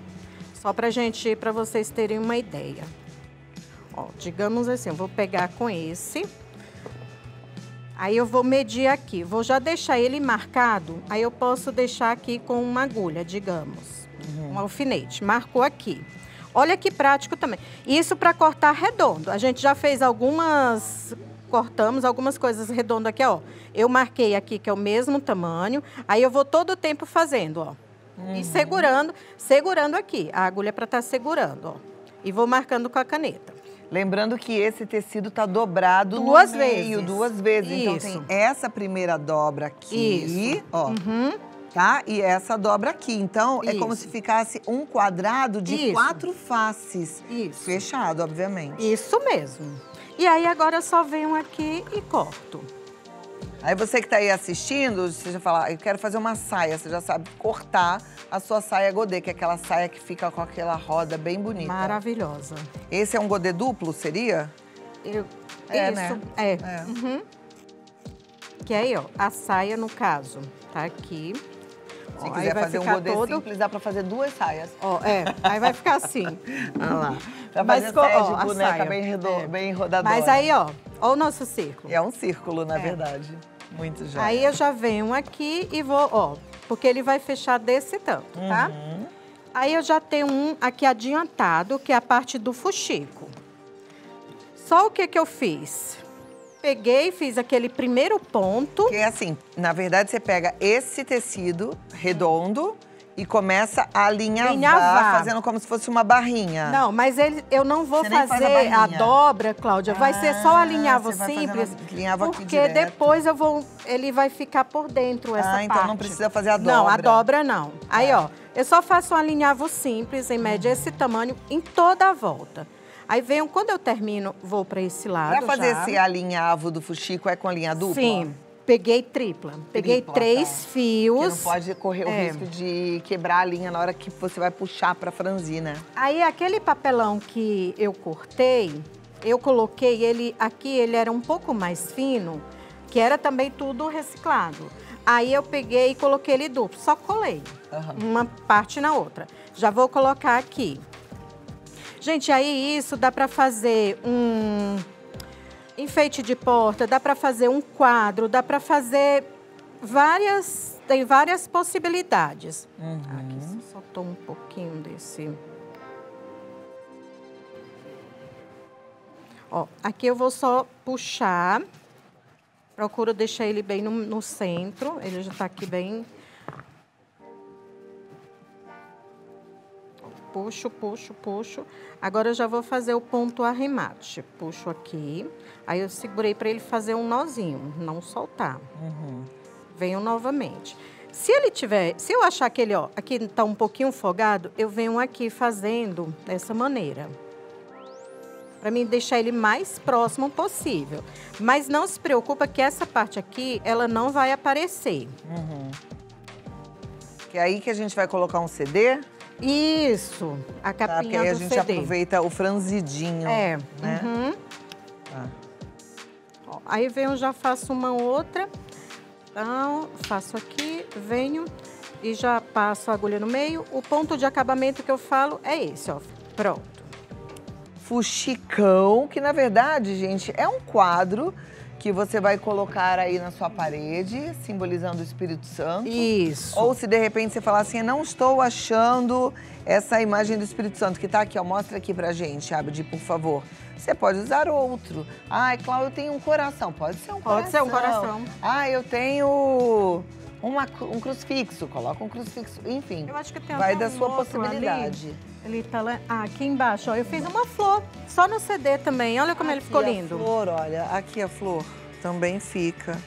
Só para vocês terem uma ideia. Ó, digamos assim, eu vou pegar com esse. Aí eu vou medir aqui. Vou já deixar ele marcado. Aí eu posso deixar aqui com uma agulha, digamos. Um alfinete. Marcou aqui. Olha que prático também. Isso para cortar redondo. A gente já fez cortamos algumas coisas redondas aqui, ó. Eu marquei aqui que é o mesmo tamanho. Aí eu vou todo o tempo fazendo, ó. E segurando aqui. A agulha para estar segurando, ó. E vou marcando com a caneta. Lembrando que esse tecido tá dobrado duas vezes. Então tem essa primeira dobra aqui, ó. Tá? E essa dobra aqui. Então, é como se ficasse um quadrado de 4 faces. Isso. Fechado, obviamente. Isso mesmo. E aí, agora eu só venho aqui e corto. Aí você que tá aí assistindo, você já fala, eu quero fazer uma saia. Você já sabe cortar a sua saia godê, que é aquela saia que fica com aquela roda bem bonita. Maravilhosa. Esse é um godê duplo, seria? Isso, né? Que aí, ó, a saia, no caso, tá aqui. Se quiser fazer um godê simples, dá pra fazer 2 saias. Ó, aí vai ficar assim. Olha lá. Pra fazer de boneca bem rodadora. Mas aí, ó o nosso círculo. É um círculo, na verdade. Muito jóia. Aí eu já venho aqui e vou, ó, porque ele vai fechar desse tanto, tá? Aí eu já tenho um aqui adiantado, que é a parte do fuxico. Só o que eu fiz? Peguei, fiz aquele primeiro ponto. Que é assim, na verdade você pega esse tecido redondo e começa a alinhavar, fazendo como se fosse uma barrinha. Não, mas eu não vou fazer a dobra, Cláudia. Vai ser só alinhavo simples, porque depois ele vai ficar por dentro essa parte. Então não precisa fazer a dobra. Não, a dobra não. Aí, ó, eu só faço um alinhavo simples, em média esse tamanho, em toda a volta. Aí venho, quando eu termino, vou para esse lado. Pra fazer esse alinhavo do fuxico é com a linha dupla? Sim, peguei tripla. Peguei 3 fios. Porque não pode correr o risco de quebrar a linha na hora que você vai puxar para franzir, né? Aí aquele papelão que eu cortei, eu coloquei ele aqui, ele era um pouco mais fino, que era também tudo reciclado. Aí eu peguei e coloquei ele duplo, só colei uma parte na outra. Já vou colocar aqui. Gente, aí isso dá para fazer um enfeite de porta, dá para fazer um quadro, dá para fazer tem várias possibilidades. Aqui soltou um pouquinho desse. Ó, aqui eu vou só puxar. Procuro deixar ele bem no centro. Ele já tá aqui bem. Puxo, puxo, puxo. Agora eu já vou fazer o ponto arremate. Puxo aqui. Aí eu segurei para ele fazer um nozinho, não soltar. Venho novamente. Se eu achar que ele, ó, aqui tá um pouquinho folgado, eu venho aqui fazendo dessa maneira. Para mim deixar ele mais próximo possível. Mas não se preocupa que essa parte aqui, ela não vai aparecer. Que é aí que a gente vai colocar um CD? Isso, a capinha porque aí a do gente CD. aproveita o franzidinho. É. Né? Ó, aí venho, já faço uma outra. Então, faço aqui, venho e já passo a agulha no meio. O ponto de acabamento que eu falo é esse, ó. Pronto. Fuxicão, que na verdade, gente, é um quadro que você vai colocar aí na sua parede, simbolizando o Espírito Santo. Isso. Ou se de repente você falar assim, não estou achando essa imagem do Espírito Santo que tá aqui, ó, mostra aqui pra gente, Abdi, por favor. Você pode usar outro. Ai, Cláudia, eu tenho um coração. Pode ser um coração. Pode ser um coração. Ah, eu tenho um crucifixo. Coloca um crucifixo. Enfim, Eu acho que tem vai até da um sua outro possibilidade. ali. Ele tá lá, aqui embaixo, ó. Eu fiz uma flor, só no CD também. Olha como ele ficou lindo. A flor, olha, aqui a flor também fica.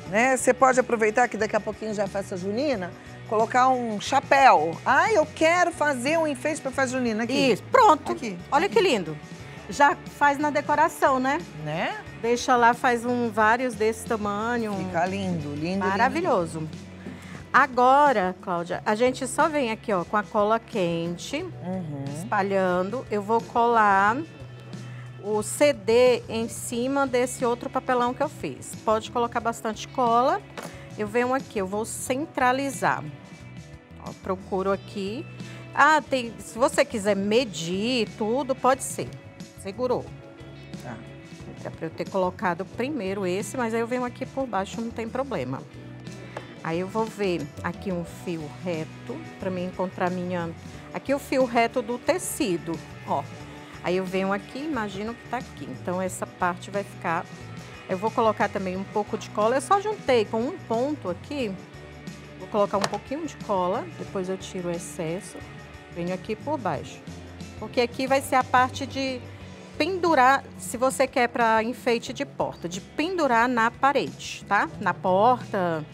Né? Você pode aproveitar que daqui a pouquinho já é festa junina, colocar um chapéu. Ah, eu quero fazer um enfeite para festa junina aqui. Isso, pronto. Aqui. Olha que lindo. Já faz na decoração, né? Né? Deixa lá, faz vários desse tamanho. Fica lindo, lindo. Maravilhoso. Lindo. Agora, Cláudia, a gente só vem aqui, ó, com a cola quente, espalhando. Eu vou colar o CD em cima desse outro papelão que eu fiz. Pode colocar bastante cola. Eu venho aqui, eu vou centralizar. Ó, procuro aqui. Ah, se você quiser medir tudo, pode ser. Segurou. Tá. Era pra eu ter colocado primeiro esse, mas aí eu venho aqui por baixo, não tem problema. Aí eu vou ver aqui um fio reto, pra mim encontrar aqui o fio reto do tecido, ó. Aí eu venho aqui, imagino que tá aqui. Então essa parte vai ficar... Eu vou colocar também um pouco de cola. Eu só juntei com um ponto aqui. Vou colocar um pouquinho de cola, depois eu tiro o excesso. Venho aqui por baixo. Porque aqui vai ser a parte de pendurar, se você quer para enfeite de porta, de pendurar na parede, tá? Na porta,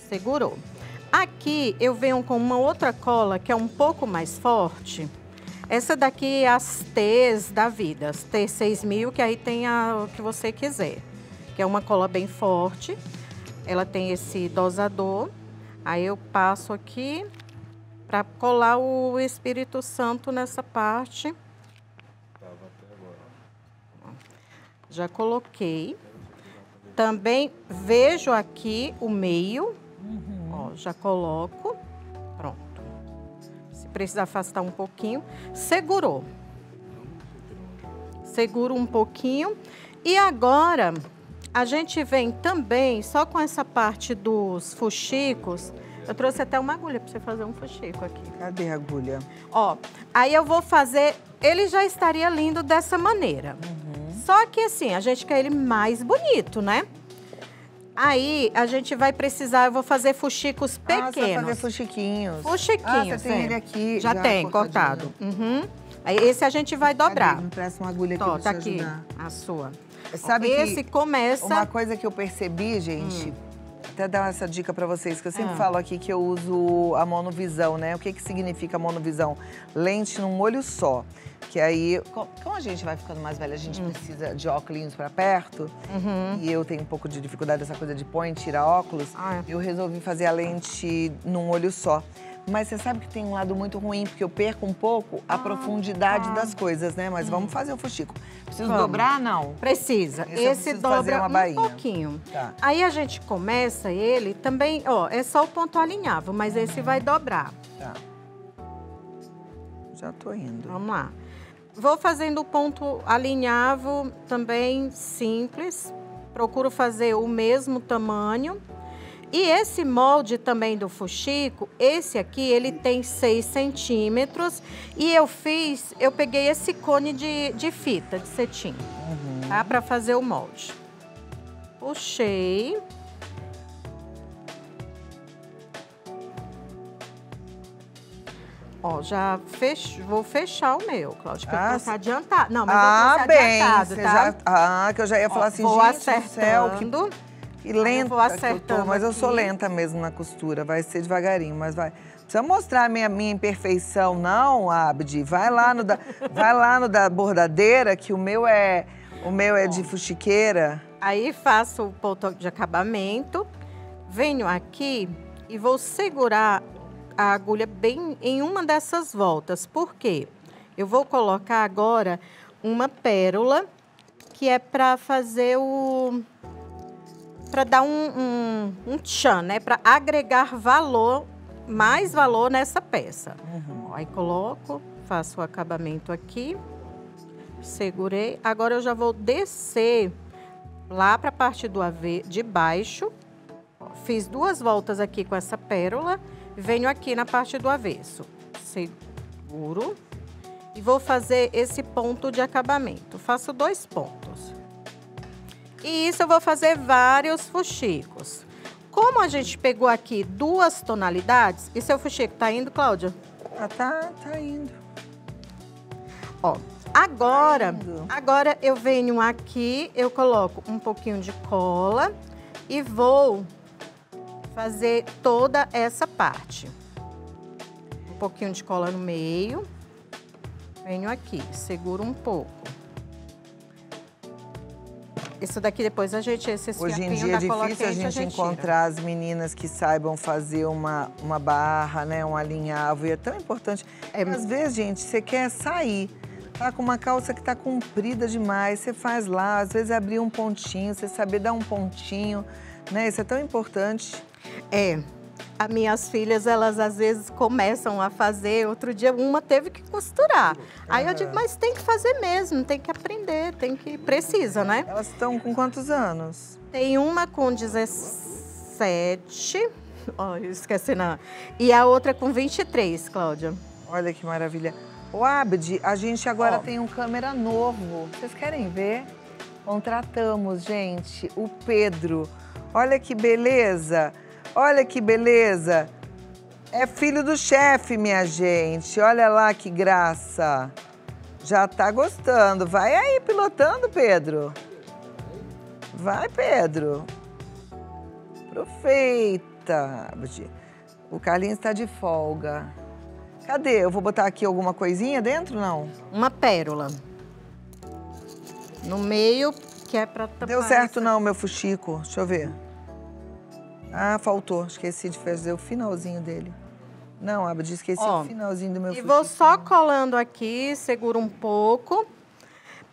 segurou. Aqui eu venho com uma outra cola que é um pouco mais forte. Essa daqui é as T's da vida, as T6000, que aí tem o que você quiser. Que é uma cola bem forte, ela tem esse dosador. Aí eu passo aqui para colar o Espírito Santo nessa parte. Já coloquei. Também vejo aqui o meio. Ó, já coloco. Pronto. Se precisar afastar um pouquinho. Segurou. Seguro um pouquinho. E agora, a gente vem também, só com essa parte dos fuxicos. Eu trouxe até uma agulha para você fazer um fuxico aqui. Cadê a agulha? Ó, aí eu vou fazer... Ele já estaria lindo dessa maneira. Só que assim, a gente quer ele mais bonito, né? Aí a gente vai precisar, eu vou fazer fuxicos pequenos. Você vai fazer fuxiquinhos. Fuxiquinhos, você tem ele aqui já tem, cortado. Aí esse a gente vai dobrar. Cadê? Me presta uma agulha aqui Ó, pra tá te aqui, ajudar. a sua. Sabe esse que começa... Uma coisa que eu percebi, gente, até dar essa dica pra vocês, que eu sempre falo aqui que eu uso a monovisão, né? O que significa monovisão? Lente num olho só. Que aí, como a gente vai ficando mais velha, a gente precisa de óculos pra perto. E eu tenho um pouco de dificuldade dessa coisa de põe e tira óculos. Eu resolvi fazer a lente num olho só. Mas você sabe que tem um lado muito ruim, porque eu perco um pouco a profundidade das coisas, né? Mas vamos fazer o fuxico. Preciso dobrar, não? Precisa. Esse dobra um pouquinho. Tá. Aí a gente começa ele também, ó, é só o ponto alinhável, mas esse vai dobrar. Tá. Já tô indo. Vamos lá. Vou fazendo o ponto alinhável também simples. Procuro fazer o mesmo tamanho. E esse molde também do fuxico, esse aqui, ele tem 6 centímetros. E eu peguei esse cone de fita, de cetim, tá? Pra fazer o molde. Puxei. Ó, já vou fechar o meu, Cláudia, que eu trouxe adiantado. Não, mas eu trouxe adiantado, tá? Que eu já ia falar assim, vou gente acertando. do céu, que lenta vou acertando que eu tô, mas eu sou aqui. lenta mesmo na costura, vai ser devagarinho, mas vai. Precisa mostrar a minha imperfeição, não, Abdi. Vai lá no da bordadeira, que o meu é de fuxiqueira. Aí faço o ponto de acabamento, venho aqui e vou segurar a agulha bem em uma dessas voltas. Por quê? Eu vou colocar agora uma pérola, que é para fazer para dar um tchan, né? Para agregar mais valor nessa peça. Aí coloco, faço o acabamento aqui, segurei. Agora eu já vou descer lá para a parte de baixo. Fiz 2 voltas aqui com essa pérola. Venho aqui na parte do avesso, seguro e vou fazer esse ponto de acabamento. Faço 2 pontos. E isso eu vou fazer vários fuxicos. Como a gente pegou aqui 2 tonalidades, e seu fuxico tá indo, Cláudia? Tá indo. Ó, agora eu venho aqui, eu coloco um pouquinho de cola e vou fazer toda essa parte. Um pouquinho de cola no meio. Venho aqui, seguro um pouco. Isso daqui depois esses Hoje em fiapinhos dia é da cola difícil a quente, gente encontrar as meninas que saibam fazer uma barra, né? Um alinhável. E é tão importante. Às vezes, gente, você quer sair. Tá com uma calça que tá comprida demais. Você faz lá, às vezes abrir um pontinho, você saber dar um pontinho. Né? Isso é tão importante. As minhas filhas, elas às vezes começam a fazer. Outro dia, uma teve que costurar. Aí eu digo, mas tem que fazer mesmo, tem que aprender, precisa, né? Elas estão com quantos anos? Tem uma com 17, esqueci não. E a outra com 23, Cláudia. Olha que maravilha. O Abdi, a gente agora tem um câmera novo. Vocês querem ver? Contratamos, gente, o Pedro. Olha que beleza. Olha que beleza. É filho do chefe, minha gente. Olha lá que graça. Já tá gostando. Vai aí pilotando, Pedro. Vai, Pedro. Aproveita. O Carlinhos tá de folga. Cadê? Eu vou botar aqui alguma coisinha dentro, não? Uma pérola. No meio, que é pra tapar. Deu certo não, meu fuxico. Deixa eu ver. Ah, faltou. Esqueci de fazer o finalzinho dele. Não, Abdi, esqueci o finalzinho do meu fuxico. E vou só colando aqui, seguro um pouco.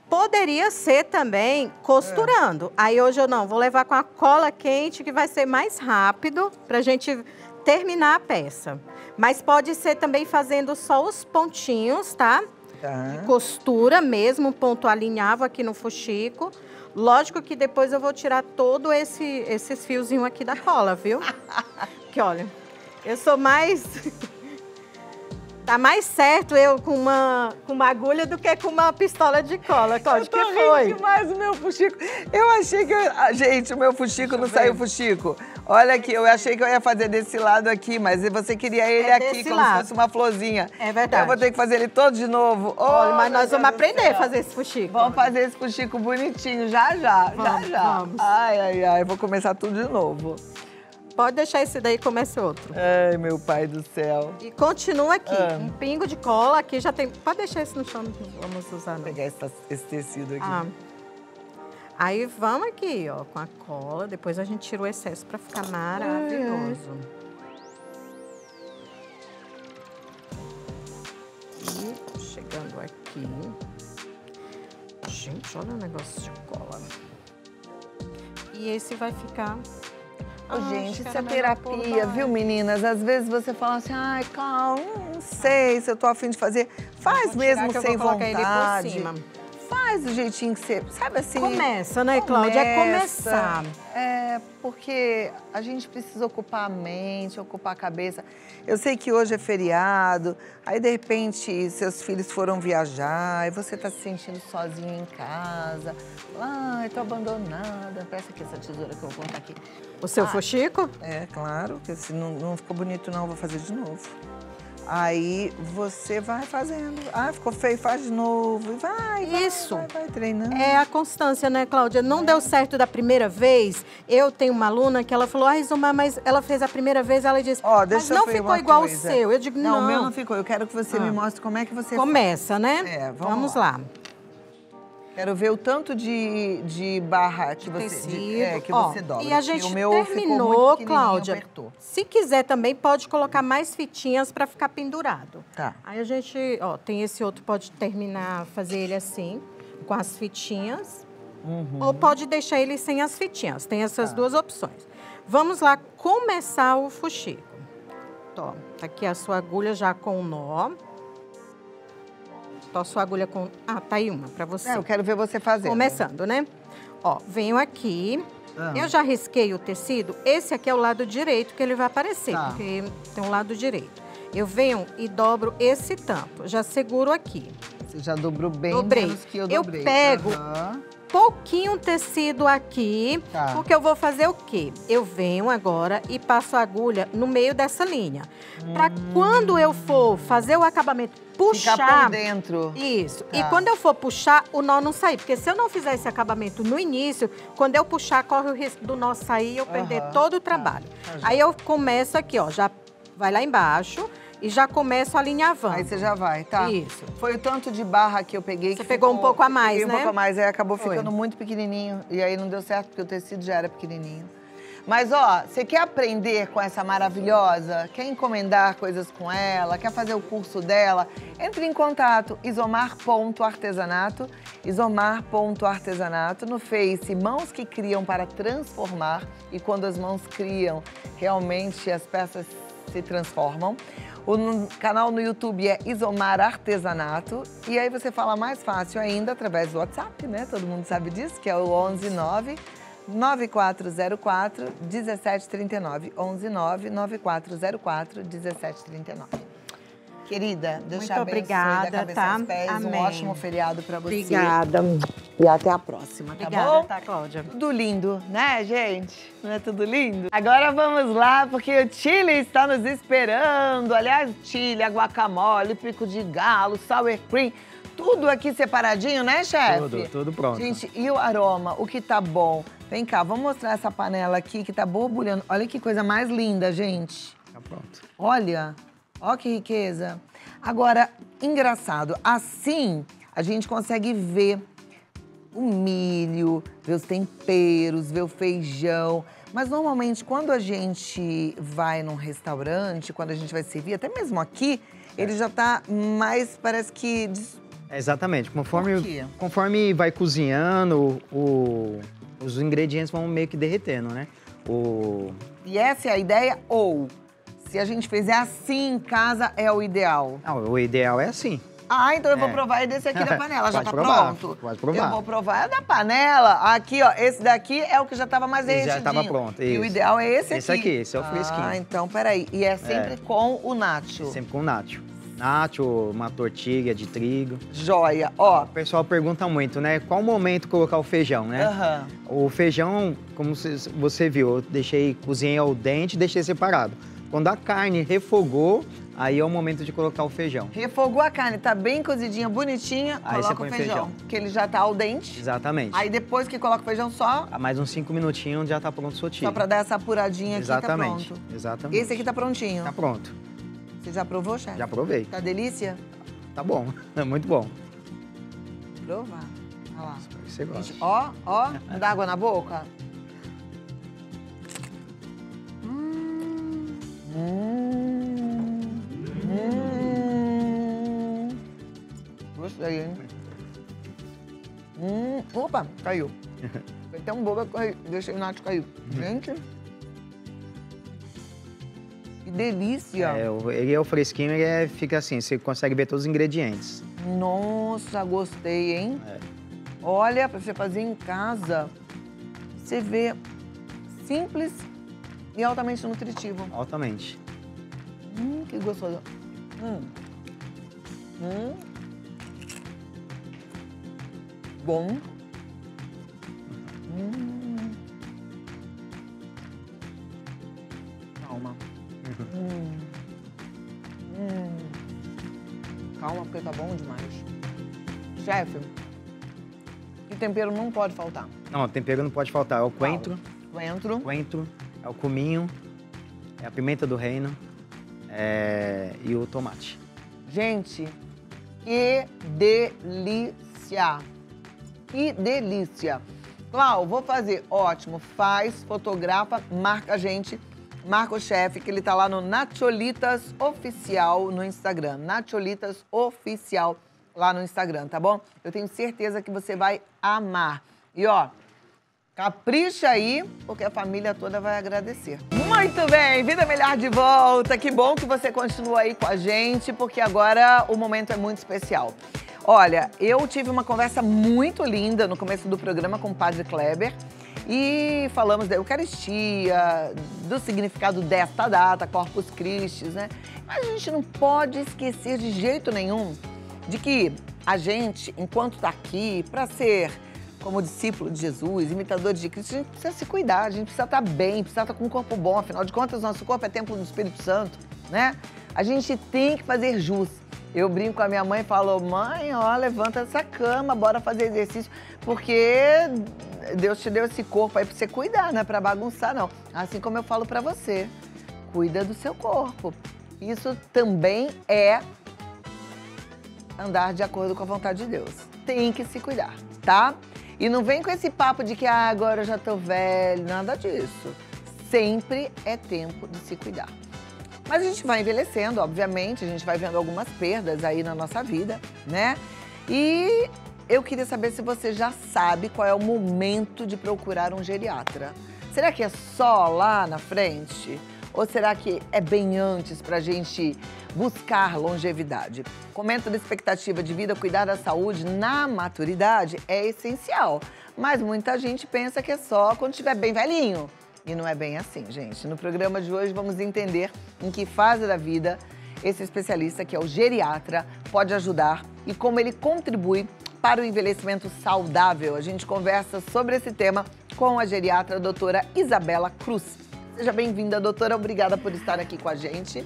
Poderia ser também costurando. Aí hoje eu não, vou levar com a cola quente, que vai ser mais rápido pra gente terminar a peça. Mas pode ser também fazendo só os pontinhos, tá? Tá. Costura mesmo, ponto alinhável aqui no fuxico. Lógico que depois eu vou tirar todo esses fiozinhos aqui da cola, viu? Porque, olha, eu sou mais... Tá mais certo eu com uma agulha do que com uma pistola de cola, Cláudia. Eu tô rindo demais o meu fuxico. Eu achei que... Gente, o meu fuxico não saiu fuxico. Olha aqui, eu achei que eu ia fazer desse lado aqui, mas você queria ele aqui, como se fosse uma florzinha. É verdade. Eu vou ter que fazer ele todo de novo. Olha, mas nós vamos aprender a fazer esse fuxico. Vamos fazer esse fuxico bonitinho, já. Vamos. Ai, vou começar tudo de novo. Pode deixar esse daí e comece outro. Ai, meu pai do céu. E continua aqui. Um pingo de cola aqui já tem... Pode deixar esse no chão, vamos usar. Vou pegar esse tecido aqui. Aí vamos aqui, ó, com a cola. Depois a gente tira o excesso pra ficar maravilhoso. chegando aqui. Gente, olha o negócio de cola. E esse vai ficar... Gente, acho isso que é era melhor por terapia, baixo. viu, meninas? Às vezes você fala assim, ai, Cláudia, não sei se eu tô afim de fazer. Faz Vou tirar mesmo que eu sem vou colocar ele por vontade. cima. Faz do jeitinho que você... Sabe assim... Começa, né, Cláudia? É começar. É, porque a gente precisa ocupar a mente, ocupar a cabeça. Eu sei que hoje é feriado, aí de repente seus filhos foram viajar e você tá se sentindo sozinha em casa. Ai, tô abandonada. Presta aqui essa tesoura que eu vou contar aqui. O seu fuxico? É, claro, porque se não ficou bonito não, eu vou fazer de novo. Aí você vai fazendo. Ah, ficou feio, faz de novo. E vai, Isso. vai treinando. É a constância, né, Cláudia? Não deu certo da primeira vez. Eu tenho uma aluna que ela falou, Isomar, mas ela fez a primeira vez, ela disse, mas não ficou igual o seu. Eu digo, não. Não, o meu não ficou. Eu quero que você me mostre como é que você começa, né? É, vamos lá. Quero ver o tanto de barra que você, que você dobra. E a gente o meu terminou, Cláudia. Apertou. Se quiser também, pode colocar mais fitinhas para ficar pendurado. Tá. Aí a gente, tem esse outro, pode terminar, fazer ele assim, com as fitinhas. Ou pode deixar ele sem as fitinhas. Tem essas duas opções. Vamos lá começar o fuxico. Tó, tá aqui a sua agulha já com o nó. Ó, sua agulha com... Ah, tá aí uma pra você. Eu quero ver você fazendo. Começando, né? Ó, venho aqui. Eu já risquei o tecido. Esse aqui é o lado direito que ele vai aparecer, porque tem um lado direito. Eu venho e dobro esse tampo. Já seguro aqui. Você já dobrou bem menos que eu dobrei. Eu pego pouquinho tecido aqui, porque eu vou fazer o quê? Eu venho agora e passo a agulha no meio dessa linha. Pra quando eu for fazer o acabamento, puxar... Ficar por dentro. Isso. E quando eu for puxar, o nó não sair. Porque se eu não fizer esse acabamento no início, quando eu puxar, corre o risco do nó sair e eu perder todo o trabalho. Aí eu começo aqui, ó, já vai lá embaixo e já começo alinhavando. Aí você já vai, tá? Isso. Foi o tanto de barra que eu peguei. Você pegou um pouco a mais, né? Um pouco a mais, aí acabou Foi. ficando muito pequenininho. E aí não deu certo, porque o tecido já era pequenininho. Mas, ó, você quer aprender com essa maravilhosa? Quer encomendar coisas com ela? Quer fazer o curso dela? Entre em contato, isomar.artesanato, isomar.artesanato, no Face, mãos que criam para transformar. E quando as mãos criam, realmente as peças se transformam. O canal no YouTube é Isomar Artesanato. E aí você fala mais fácil ainda através do WhatsApp, né? Todo mundo sabe disso, que é o 119 9404 1739. 119 9404 1739. Querida, Deus te abençoe obrigada, da cabeça aos pés. Amém. Um ótimo feriado pra você. Obrigada. E até a próxima, Obrigada, tá bom? tá, Cláudia? Tudo lindo, né, gente? Não é tudo lindo? Agora vamos lá, porque o Chile está nos esperando. Aliás, Chile, a guacamole, pico de galo, sour cream, tudo aqui separadinho, né, chefe? Tudo pronto. Gente, e o aroma, o que tá bom? Vem cá, vamos mostrar essa panela aqui que tá borbulhando. Olha que coisa mais linda, gente. Tá pronto. Olha, ó que riqueza. Agora, engraçado, assim a gente consegue ver o milho, ver os temperos, ver o feijão. Mas normalmente quando a gente vai num restaurante, quando a gente vai servir, até mesmo aqui, ele já tá mais, parece que... Exatamente. Conforme vai cozinhando, os ingredientes vão meio que derretendo, né? E essa é a ideia? Ou se a gente fizer assim em casa, é o ideal? Não, o ideal é assim. Ah, então eu vou provar desse aqui da panela, já tá pronto? Pode provar. Eu vou provar da panela. Aqui, ó, esse daqui é o que já tava mais derretidinho. Já tava pronto, E isso. o ideal é esse aqui. Esse aqui, esse é o fresquinho. Ah, então, peraí. E é sempre com o nacho? Sempre com o nacho. Nacho, uma tortilha de trigo. Joia, ó. O pessoal pergunta muito, né? Qual momento colocar o feijão, né? O feijão, como você viu, eu cozinhei ao dente e deixei separado. Quando a carne refogou, aí é o momento de colocar o feijão. Refogou a carne, tá bem cozidinha, bonitinha, Aí você coloca põe o feijão. Que ele já tá al dente. Exatamente. Aí depois que coloca o feijão só... Mais uns 5 minutinhos já tá pronto o sotilho. Só pra dar essa apuradinha aqui, Exatamente. tá pronto. Exatamente. Esse aqui tá prontinho. Tá pronto. Você já provou, chefe? Já provei. Tá delícia? Tá bom, é muito bom. Provar. Olha lá. Espero que você goste. Gente, ó, não dá água na boca? Opa, caiu. Foi tão boba que deixei o nacho cair. Gente, que delícia. Ele é o fresquinho, fica assim, você consegue ver todos os ingredientes. Nossa, gostei, hein? Olha, pra você fazer em casa, você vê simples e altamente nutritivo. Altamente. Que gostoso. Bom. Calma. Calma, porque tá bom demais. Chefe, que tempero não pode faltar? Não, tempero não pode faltar. É o coentro. Coentro. Coentro, é o cominho, é a pimenta do reino e o tomate. Gente, que delícia! Que delícia! Clau, vou fazer. Ótimo. Faz, fotografa, marca a gente. Marca o chefe, que ele tá lá no Nacholitas Oficial no Instagram. Nacholitas Oficial lá no Instagram, tá bom? Eu tenho certeza que você vai amar. E ó, capricha aí, porque a família toda vai agradecer. Muito bem, Vida Melhor de volta. Que bom que você continua aí com a gente, porque agora o momento é muito especial. Olha, eu tive uma conversa muito linda no começo do programa com o Padre Kleber e falamos da Eucaristia, do significado desta data, Corpus Christi, né? Mas a gente não pode esquecer de jeito nenhum de que a gente, enquanto está aqui, para ser como discípulo de Jesus, imitador de Cristo, a gente precisa se cuidar, a gente precisa estar bem, precisa estar com um corpo bom, afinal de contas, nosso corpo é templo do Espírito Santo, né? A gente tem que fazer jus. Eu brinco com a minha mãe e falo, mãe, ó, levanta essa cama, bora fazer exercício, porque Deus te deu esse corpo aí pra você cuidar, não é pra bagunçar, não. Assim como eu falo pra você, cuida do seu corpo. Isso também é andar de acordo com a vontade de Deus. Tem que se cuidar, tá? E não vem com esse papo de que agora eu já tô velho, nada disso. Sempre é tempo de se cuidar. Mas a gente vai envelhecendo, obviamente, a gente vai vendo algumas perdas aí na nossa vida, né? E eu queria saber se você já sabe qual é o momento de procurar um geriatra. Será que é só lá na frente? Ou será que é bem antes pra gente buscar longevidade? Comenta da expectativa de vida, cuidar da saúde na maturidade é essencial. Mas muita gente pensa que é só quando estiver bem velhinho. E não é bem assim, gente. No programa de hoje vamos entender em que fase da vida esse especialista, que é o geriatra, pode ajudar e como ele contribui para o envelhecimento saudável. A gente conversa sobre esse tema com a geriatra, a doutora Isabela Cruz. Seja bem-vinda, doutora. Obrigada por estar aqui com a gente.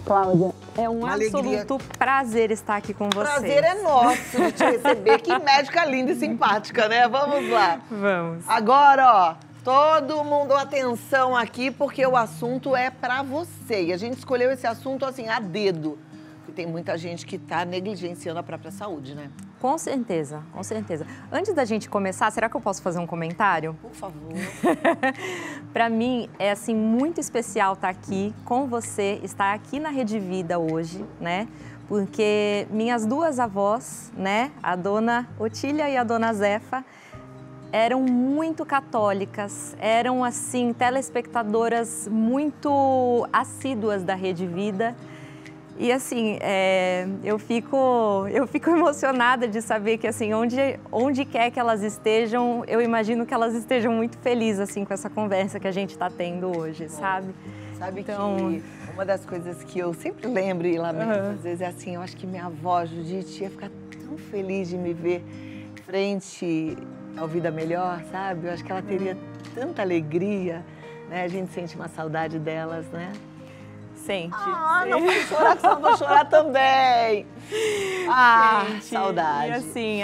Cláudia, é um Uma absoluto alegria. Prazer estar aqui com vocês. Prazer é nosso de te receber. Que médica linda e simpática, né? Vamos lá. Vamos. Agora, ó, todo mundo atenção aqui, porque o assunto é pra você. E a gente escolheu esse assunto, assim, a dedo. Porque tem muita gente que tá negligenciando a própria saúde, né? Com certeza, com certeza. Antes da gente começar, será que eu posso fazer um comentário? Por favor. Para mim, é assim muito especial estar aqui com você, estar aqui na Rede Vida hoje, né? Porque minhas duas avós, né, a dona Otília e a dona Zefa, eram muito católicas, eram assim telespectadoras muito assíduas da Rede Vida. E assim, eu fico emocionada de saber que assim, onde quer que elas estejam, eu imagino que elas estejam muito felizes assim com essa conversa que a gente está tendo hoje, sabe? Sabe então... que uma das coisas que eu sempre lembro e lamento, às vezes, é assim, eu acho que minha avó, Judite, ia ficar tão feliz de me ver frente ao Vida Melhor, sabe? Eu acho que ela teria tanta alegria, né? A gente sente uma saudade delas, né? Sente. Ah, não vai chorar, que senão eu vou chorar também. Ah, Sente. saudade. E assim,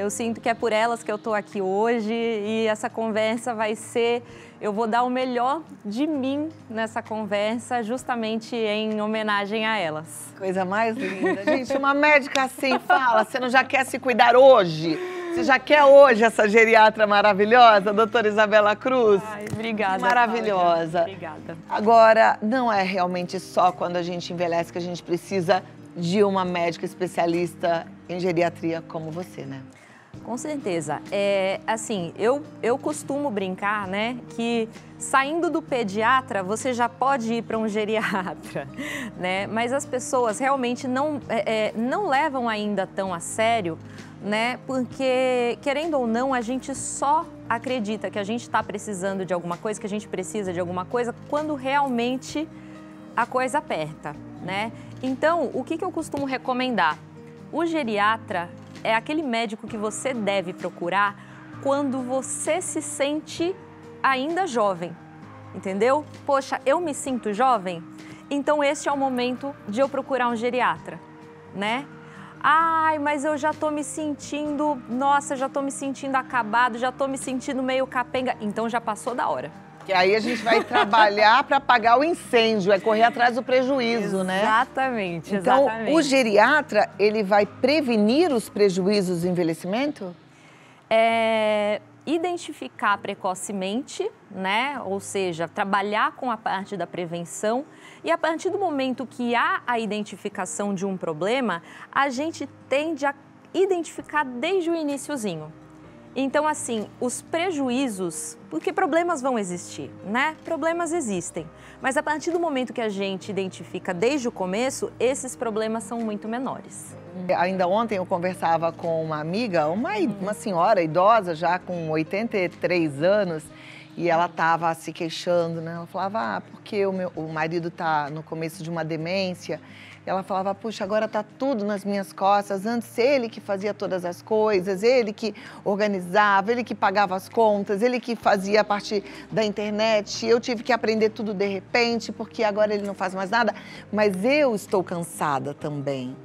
eu sinto que é por elas que eu tô aqui hoje e essa conversa vai ser... Eu vou dar o melhor de mim nessa conversa, justamente em homenagem a elas. Coisa mais linda. Gente, uma médica assim fala, você não já quer se cuidar hoje? Você já quer hoje essa geriatra maravilhosa, doutora Isabela Cruz? Ai, obrigada, que maravilhosa. Cláudia. Obrigada. Agora, não é realmente só quando a gente envelhece que a gente precisa de uma médica especialista em geriatria como você, né? Com certeza. Assim, eu costumo brincar, né, que saindo do pediatra, você já pode ir para um geriatra, né? Mas as pessoas realmente não levam ainda tão a sério, né? Porque, querendo ou não, a gente só acredita que a gente está precisando de alguma coisa, que a gente precisa de alguma coisa, quando realmente a coisa aperta, né? Então, o que eu costumo recomendar? O geriatra é aquele médico que você deve procurar quando você se sente ainda jovem, entendeu? Poxa, eu me sinto jovem, então este é o momento de eu procurar um geriatra, né? Ai, mas eu já tô me sentindo, nossa, já tô me sentindo acabado, já tô me sentindo meio capenga, então já passou da hora. Que aí a gente vai trabalhar para apagar o incêndio, é correr atrás do prejuízo, né? Exatamente, então, exatamente. O geriatra, ele vai prevenir os prejuízos do envelhecimento? Identificar precocemente, né? Ou seja, trabalhar com a parte da prevenção. E a partir do momento que há a identificação de um problema, a gente tende a identificar desde o iniciozinho. Então, assim, os prejuízos, porque problemas vão existir, né? Problemas existem, mas a partir do momento que a gente identifica desde o começo, esses problemas são muito menores. Ainda ontem eu conversava com uma amiga, uma senhora idosa, já com 83 anos, e ela estava se queixando, né? Ela falava, porque o marido está no começo de uma demência. Ela falava, puxa, agora está tudo nas minhas costas. Antes ele que fazia todas as coisas, ele que organizava, ele que pagava as contas, ele que fazia a parte da internet. Eu tive que aprender tudo de repente, porque agora ele não faz mais nada. Mas eu estou cansada também.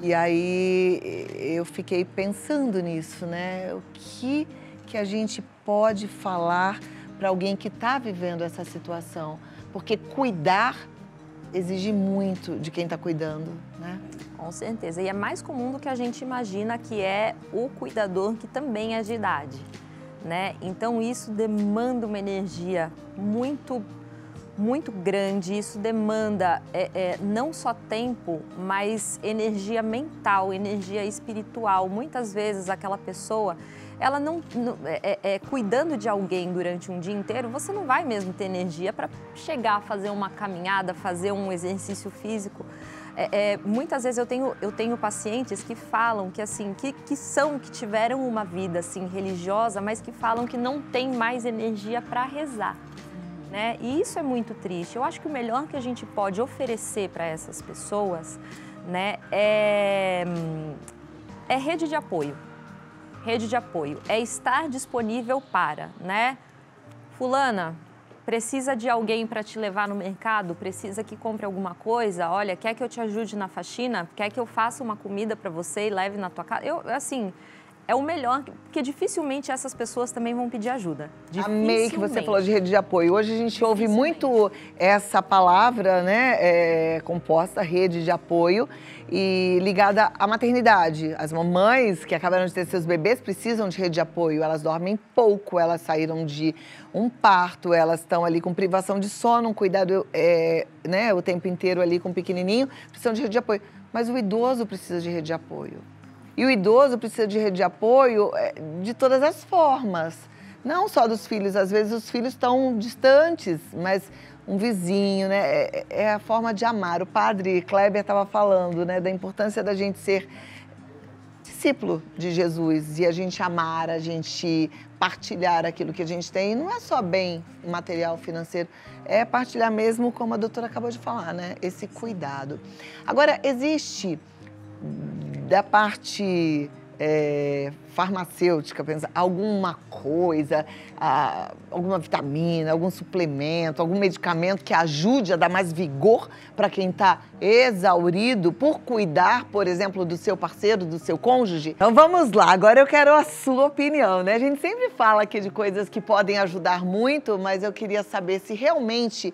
E aí eu fiquei pensando nisso, né? O que a gente pode falar para alguém que está vivendo essa situação? Porque cuidar exige muito de quem está cuidando, né? Com certeza. E é mais comum do que a gente imagina, que é o cuidador que também é de idade, né? Então, isso demanda uma energia muito grande. Isso demanda não só tempo, mas energia mental, energia espiritual. Muitas vezes, aquela pessoa, ela cuidando de alguém durante um dia inteiro, você não vai mesmo ter energia para chegar a fazer uma caminhada, fazer um exercício físico. Muitas vezes eu tenho pacientes que falam que, assim, que tiveram uma vida assim, religiosa, mas que falam que não tem mais energia para rezar, né? E isso é muito triste. Eu acho que o melhor que a gente pode oferecer para essas pessoas, né, é rede de apoio. Rede de apoio é estar disponível para, né? Fulana, precisa de alguém para te levar no mercado? Precisa que compre alguma coisa? Olha, quer que eu te ajude na faxina? Quer que eu faça uma comida para você e leve na tua casa? Assim, é o melhor, porque dificilmente essas pessoas também vão pedir ajuda. Amei que você falou de rede de apoio. Hoje a gente ouve muito essa palavra, né, composta, rede de apoio, e ligada à maternidade. As mamães que acabaram de ter seus bebês precisam de rede de apoio. Elas dormem pouco, elas saíram de um parto, elas estão ali com privação de sono, um cuidado né, o tempo inteiro ali com o pequenininho, precisam de rede de apoio. Mas o idoso precisa de rede de apoio. E o idoso precisa de rede de apoio de todas as formas. Não só dos filhos, às vezes os filhos estão distantes, mas um vizinho, né? É a forma de amar. O padre Kleber estava falando, né, da importância da gente ser discípulo de Jesus e a gente amar, a gente partilhar aquilo que a gente tem. E não é só bem material, financeiro, é partilhar mesmo, como a doutora acabou de falar, né? Esse cuidado. Agora, existe da parte farmacêutica, pensa, alguma coisa, alguma vitamina, algum suplemento, algum medicamento que ajude a dar mais vigor para quem está exaurido por cuidar, por exemplo, do seu parceiro, do seu cônjuge? Então vamos lá, agora eu quero a sua opinião, né? A gente sempre fala aqui de coisas que podem ajudar muito, mas eu queria saber se realmente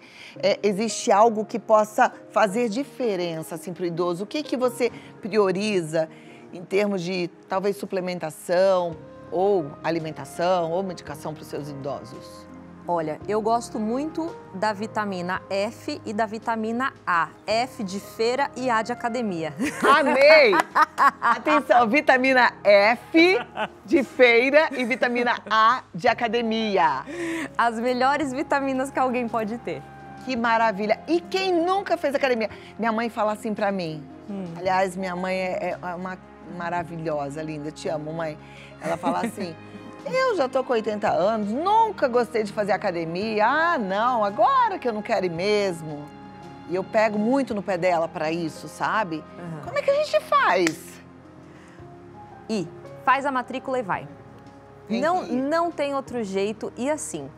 existe algo que possa fazer diferença assim, para o idoso. O que você prioriza em termos de, talvez, suplementação, ou alimentação, ou medicação para os seus idosos? Olha, eu gosto muito da vitamina F e da vitamina A. F de feira e A de academia. Amei! Atenção, vitamina F de feira e vitamina A de academia. As melhores vitaminas que alguém pode ter. Que maravilha! E quem nunca fez academia? Minha mãe fala assim pra mim. Aliás, minha mãe é uma maravilhosa, linda. Te amo, mãe. Ela fala assim... Eu já tô com 80 anos, nunca gostei de fazer academia. Ah, não, agora que eu não quero ir mesmo. E eu pego muito no pé dela pra isso, sabe? Como é que a gente faz? Faz a matrícula e vai. Não tem outro jeito. E assim,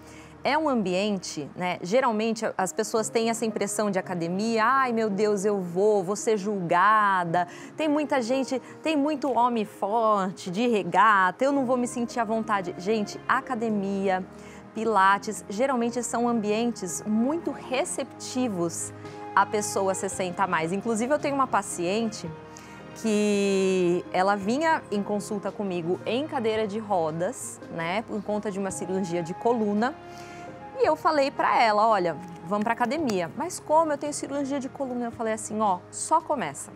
é um ambiente, né? Geralmente as pessoas têm essa impressão de academia. Ai, meu Deus, eu vou ser julgada. Tem muita gente, tem muito homem forte, de regata, eu não vou me sentir à vontade. Gente, academia, pilates, geralmente são ambientes muito receptivos à pessoa 60 a mais. Inclusive, eu tenho uma paciente que ela vinha em consulta comigo em cadeira de rodas, né, por conta de uma cirurgia de coluna. E eu falei pra ela, olha, vamos pra academia. Mas como eu tenho cirurgia de coluna? Eu falei assim, ó, só começa.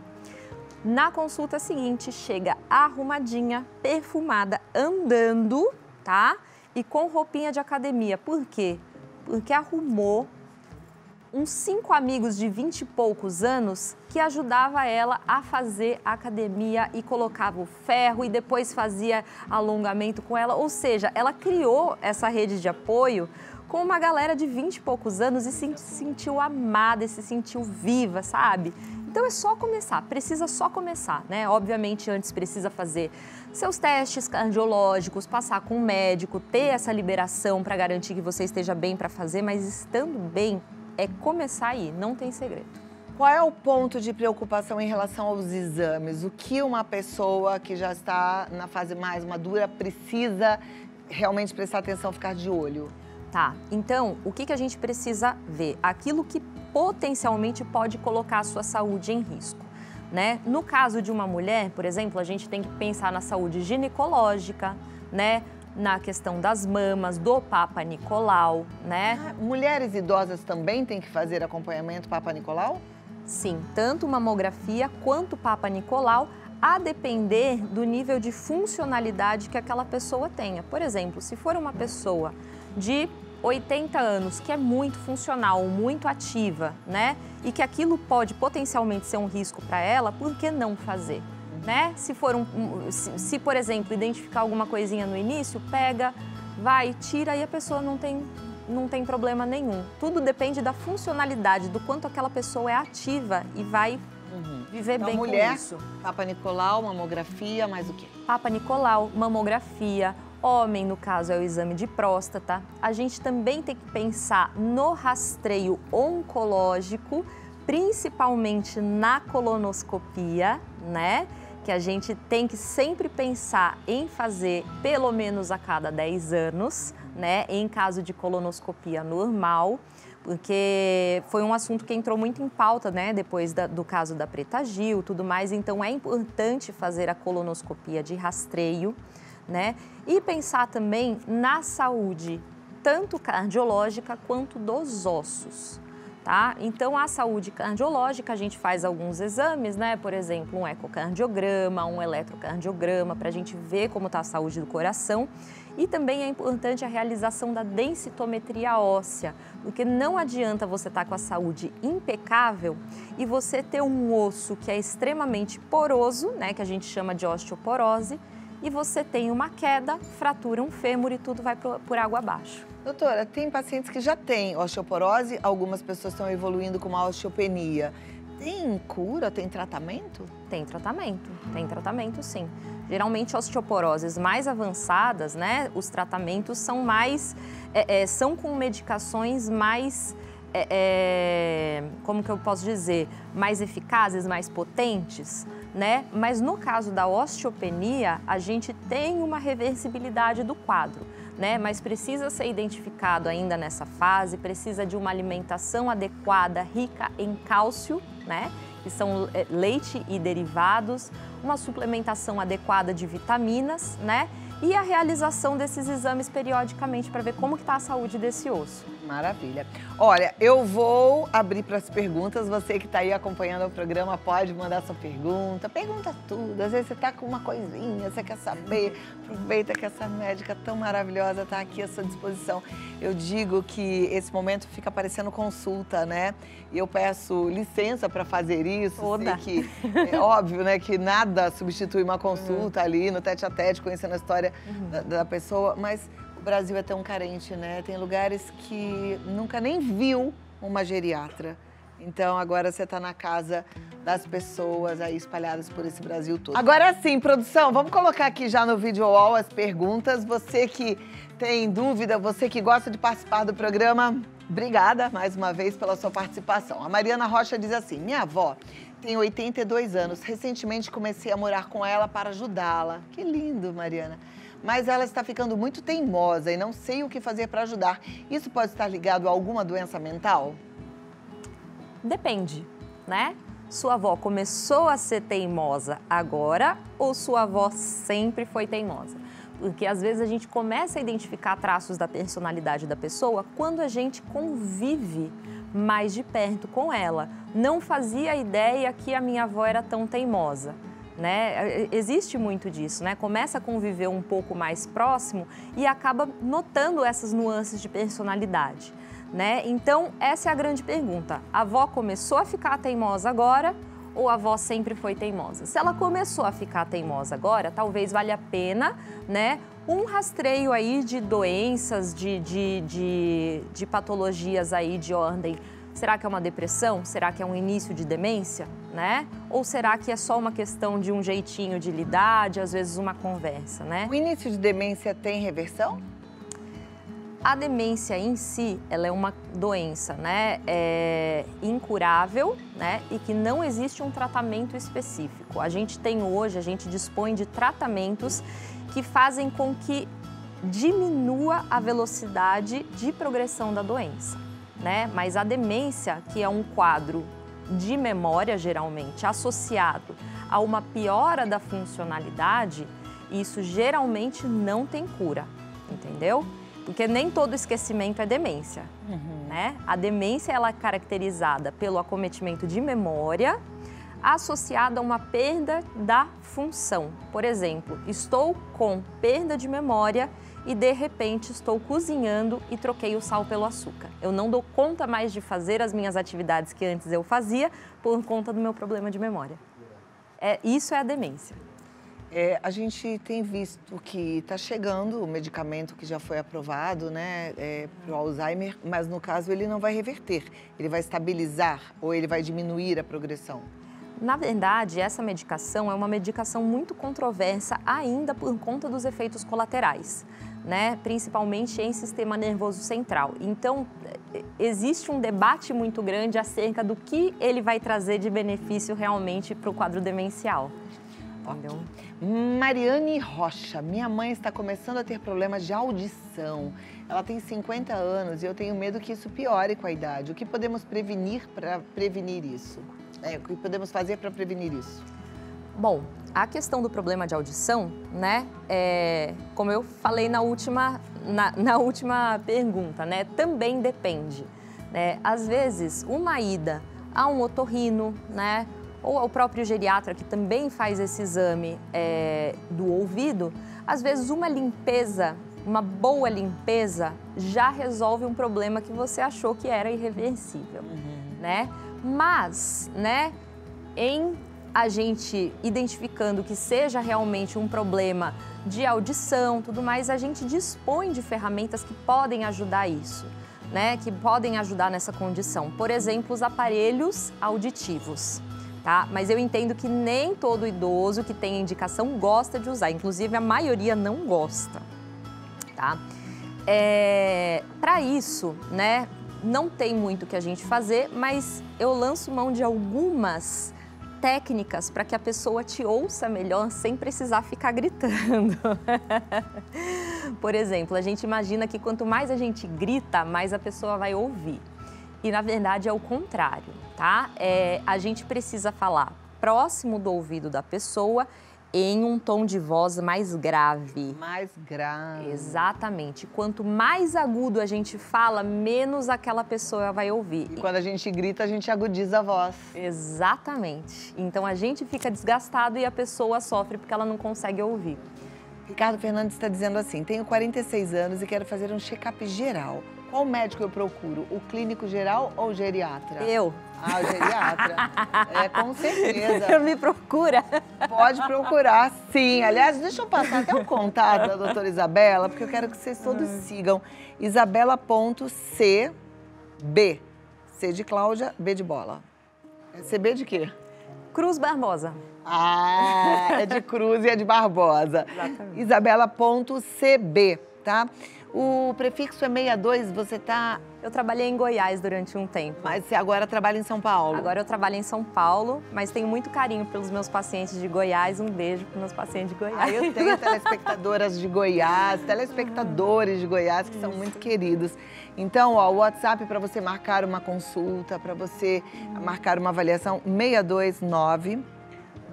Na consulta seguinte, chega arrumadinha, perfumada, andando, tá? E com roupinha de academia. Por quê? Porque arrumou uns 5 amigos de 20 e poucos anos que ajudava ela a fazer academia e colocava o ferro e depois fazia alongamento com ela. Ou seja, ela criou essa rede de apoio com uma galera de 20 e poucos anos e se sentiu amada e se sentiu viva, sabe? Então é só começar, precisa só começar, né? Obviamente antes precisa fazer seus testes cardiológicos, passar com um médico, ter essa liberação para garantir que você esteja bem para fazer, mas estando bem, é começar aí, não tem segredo. Qual é o ponto de preocupação em relação aos exames? O que uma pessoa que já está na fase mais madura precisa realmente prestar atenção, ficar de olho? Tá, então o que a gente precisa ver? Aquilo que potencialmente pode colocar a sua saúde em risco, né? No caso de uma mulher, por exemplo, a gente tem que pensar na saúde ginecológica, né? Na questão das mamas, do Papa Nicolau, né? Mulheres idosas também têm que fazer acompanhamento Papa Nicolau? Sim, tanto mamografia quanto Papa Nicolau, a depender do nível de funcionalidade que aquela pessoa tenha. Por exemplo, se for uma pessoa de 80 anos, que é muito funcional, muito ativa, né? E que aquilo pode potencialmente ser um risco para ela, por que não fazer? Né? Se, por exemplo, identificar alguma coisinha no início, pega, vai, tira e a pessoa não tem problema nenhum. Tudo depende da funcionalidade, do quanto aquela pessoa é ativa e vai viver então, bem mulher, com isso. Papa Nicolau, mamografia, mais o quê? Papa Nicolau, mamografia. Homem, no caso, é o exame de próstata. A gente também tem que pensar no rastreio oncológico, principalmente na colonoscopia, né? Que a gente tem que sempre pensar em fazer pelo menos a cada 10 anos, né? Em caso de colonoscopia normal, porque foi um assunto que entrou muito em pauta, né? Depois do caso da Preta Gil e tudo mais. Então, é importante fazer a colonoscopia de rastreio, né? E pensar também na saúde, tanto cardiológica quanto dos ossos. Tá? Então, a saúde cardiológica, a gente faz alguns exames, né? Por exemplo, um ecocardiograma, um eletrocardiograma, para a gente ver como está a saúde do coração. E também é importante a realização da densitometria óssea, porque não adianta você estar com a saúde impecável e você ter um osso que é extremamente poroso, né? Que a gente chama de osteoporose, e você tem uma queda, fratura um fêmur e tudo vai por água abaixo. Doutora, tem pacientes que já têm osteoporose, algumas pessoas estão evoluindo com uma osteopenia. Tem cura, tem tratamento? Tem tratamento sim. Geralmente osteoporoses mais avançadas, né, os tratamentos são mais, são com medicações mais, como que eu posso dizer, mais eficazes, mais potentes, né? Mas no caso da osteopenia, a gente tem uma reversibilidade do quadro, né? Mas precisa ser identificado ainda nessa fase, precisa de uma alimentação adequada, rica em cálcio, né? Que são leite e derivados, uma suplementação adequada de vitaminas, né? e a realização desses exames periodicamente para ver como que está a saúde desse osso. Maravilha. Olha, eu vou abrir para as perguntas. Você que está aí acompanhando o programa pode mandar sua pergunta. Pergunta tudo. Às vezes você está com uma coisinha, você quer saber. Aproveita que essa médica tão maravilhosa está aqui à sua disposição. Eu digo que esse momento fica parecendo consulta, né? E eu peço licença para fazer isso. Toda. Sei que é óbvio, né, que nada substitui uma consulta ali no tete-a-tete, conhecendo a história da pessoa, mas o Brasil é tão carente, né? Tem lugares que nunca nem viu uma geriatra. Então, agora você está na casa das pessoas aí espalhadas por esse Brasil todo. Agora sim, produção, vamos colocar aqui já no vídeo wall as perguntas. Você que tem dúvida, você que gosta de participar do programa, obrigada mais uma vez pela sua participação. A Mariana Rocha diz assim: minha avó tem 82 anos. Recentemente comecei a morar com ela para ajudá-la. Que lindo, Mariana. Mas ela está ficando muito teimosa e não sei o que fazer para ajudar. Isso pode estar ligado a alguma doença mental? Depende, né? Sua avó começou a ser teimosa agora ou sua avó sempre foi teimosa? Porque às vezes a gente começa a identificar traços da personalidade da pessoa quando a gente convive mais de perto com ela. Não fazia ideia que a minha avó era tão teimosa. Né? Existe muito disso, né? Começa a conviver um pouco mais próximo e acaba notando essas nuances de personalidade, né? Então, essa é a grande pergunta. A avó começou a ficar teimosa agora ou a avó sempre foi teimosa? Se ela começou a ficar teimosa agora, talvez valha a pena, né, um rastreio aí de doenças, de patologias aí de ordem. Será que é uma depressão? Será que é um início de demência, né? Ou será que é só uma questão de um jeitinho de lidar, de às vezes uma conversa, né? O início de demência tem reversão? A demência em si, ela é uma doença, né, incurável, né, e que não existe um tratamento específico. A gente dispõe de tratamentos que fazem com que diminua a velocidade de progressão da doença, né? Mas a demência, que é um quadro de memória, geralmente, associado a uma piora da funcionalidade, isso geralmente não tem cura, entendeu? Porque nem todo esquecimento é demência, né? A demência, ela é caracterizada pelo acometimento de memória associada a uma perda da função. Por exemplo, estou com perda de memória e, de repente, estou cozinhando e troquei o sal pelo açúcar. Eu não dou conta mais de fazer as minhas atividades que antes eu fazia por conta do meu problema de memória. Isso é a demência. A gente tem visto que está chegando o medicamento que já foi aprovado, né, para o Alzheimer, mas no caso ele não vai reverter, ele vai estabilizar ou ele vai diminuir a progressão? Na verdade, essa medicação é uma medicação muito controversa ainda por conta dos efeitos colaterais, né, principalmente em sistema nervoso central. Então, existe um debate muito grande acerca do que ele vai trazer de benefício realmente para o quadro demencial. Entendeu? Mariane Rocha, minha mãe está começando a ter problemas de audição. Ela tem 50 anos e eu tenho medo que isso piore com a idade. O que podemos prevenir para prevenir isso? O que podemos fazer para prevenir isso? Bom, a questão do problema de audição, né, como eu falei na última pergunta, né, também depende. Né? Às vezes, uma ida a um otorrino, né, ou ao próprio geriatra, que também faz esse exame do ouvido, às vezes uma limpeza, uma boa limpeza, já resolve um problema que você achou que era irreversível, né? Mas, né, em a gente identificando que seja realmente um problema de audição, tudo mais, a gente dispõe de ferramentas que podem ajudar isso, né? Que podem ajudar nessa condição. Por exemplo, os aparelhos auditivos. Tá? Mas eu entendo que nem todo idoso que tem indicação gosta de usar, inclusive a maioria não gosta, tá? Para isso, né, não tem muito o que a gente fazer, mas eu lanço mão de algumas técnicas para que a pessoa te ouça melhor sem precisar ficar gritando. Por exemplo, a gente imagina que quanto mais a gente grita, mais a pessoa vai ouvir. E, na verdade, é o contrário, tá? A gente precisa falar próximo do ouvido da pessoa em um tom de voz mais grave. Mais grave. Exatamente. Quanto mais agudo a gente fala, menos aquela pessoa vai ouvir. E quando a gente grita, a gente agudiza a voz. Exatamente. Então a gente fica desgastado e a pessoa sofre porque ela não consegue ouvir. Ricardo Fernandes está dizendo assim, tenho 46 anos e quero fazer um check-up geral. Qual médico eu procuro? O clínico geral ou o geriatra? Eu. Ah, o geriatra. Com certeza. Me procura. Pode procurar, sim. Aliás, deixa eu passar até o contato da doutora Isabela, porque eu quero que vocês todos sigam. Isabela.cb. C de Cláudia, B de bola. CB de quê? Cruz Barbosa. Ah, é de Cruz e é de Barbosa. Exatamente. Isabela.cb, tá? O prefixo é 62, você tá... Eu trabalhei em Goiás durante um tempo. Mas você agora trabalha em São Paulo? Agora eu trabalho em São Paulo, mas tenho muito carinho pelos meus pacientes de Goiás. Um beijo para os meus pacientes de Goiás. Eu tenho telespectadoras de Goiás, telespectadores de Goiás que são muito queridos. Então, ó, o WhatsApp para você marcar uma consulta, para você marcar uma avaliação, 629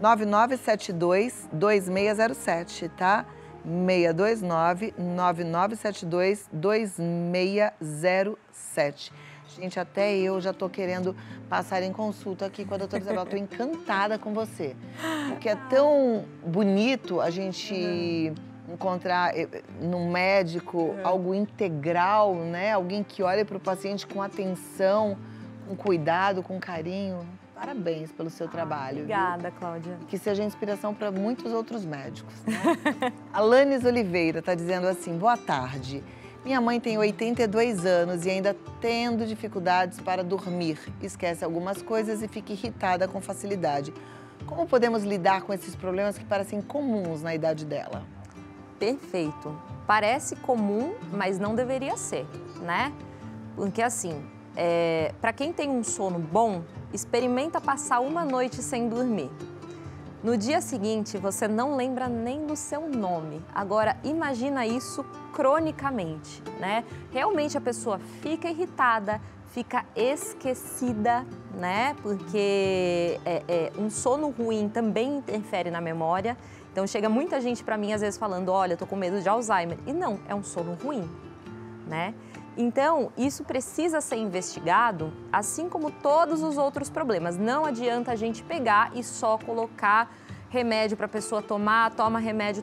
9972 2607, tá? 629-9972-2607. Gente, até eu já tô querendo passar em consulta aqui com a doutora Isabela. Tô encantada com você. Porque é tão bonito a gente encontrar num médico algo integral, né? Alguém que olha para o paciente com atenção, com cuidado, com carinho. Parabéns pelo seu trabalho. Obrigada, Cláudia. Que seja inspiração para muitos outros médicos. Né? Alanes Oliveira está dizendo assim, boa tarde. Minha mãe tem 82 anos e ainda tendo dificuldades para dormir. Esquece algumas coisas e fica irritada com facilidade. Como podemos lidar com esses problemas que parecem comuns na idade dela? Perfeito. Parece comum, mas não deveria ser, né? Porque assim, para quem tem um sono bom, experimenta passar uma noite sem dormir. No dia seguinte, você não lembra nem do seu nome. Agora, imagina isso cronicamente, né? Realmente a pessoa fica irritada, fica esquecida, né? Porque um sono ruim também interfere na memória. Então, chega muita gente para mim, às vezes, falando, olha, eu tô com medo de Alzheimer. E não, é um sono ruim, né? Então, isso precisa ser investigado, assim como todos os outros problemas. Não adianta a gente pegar e só colocar remédio para a pessoa tomar, toma remédio.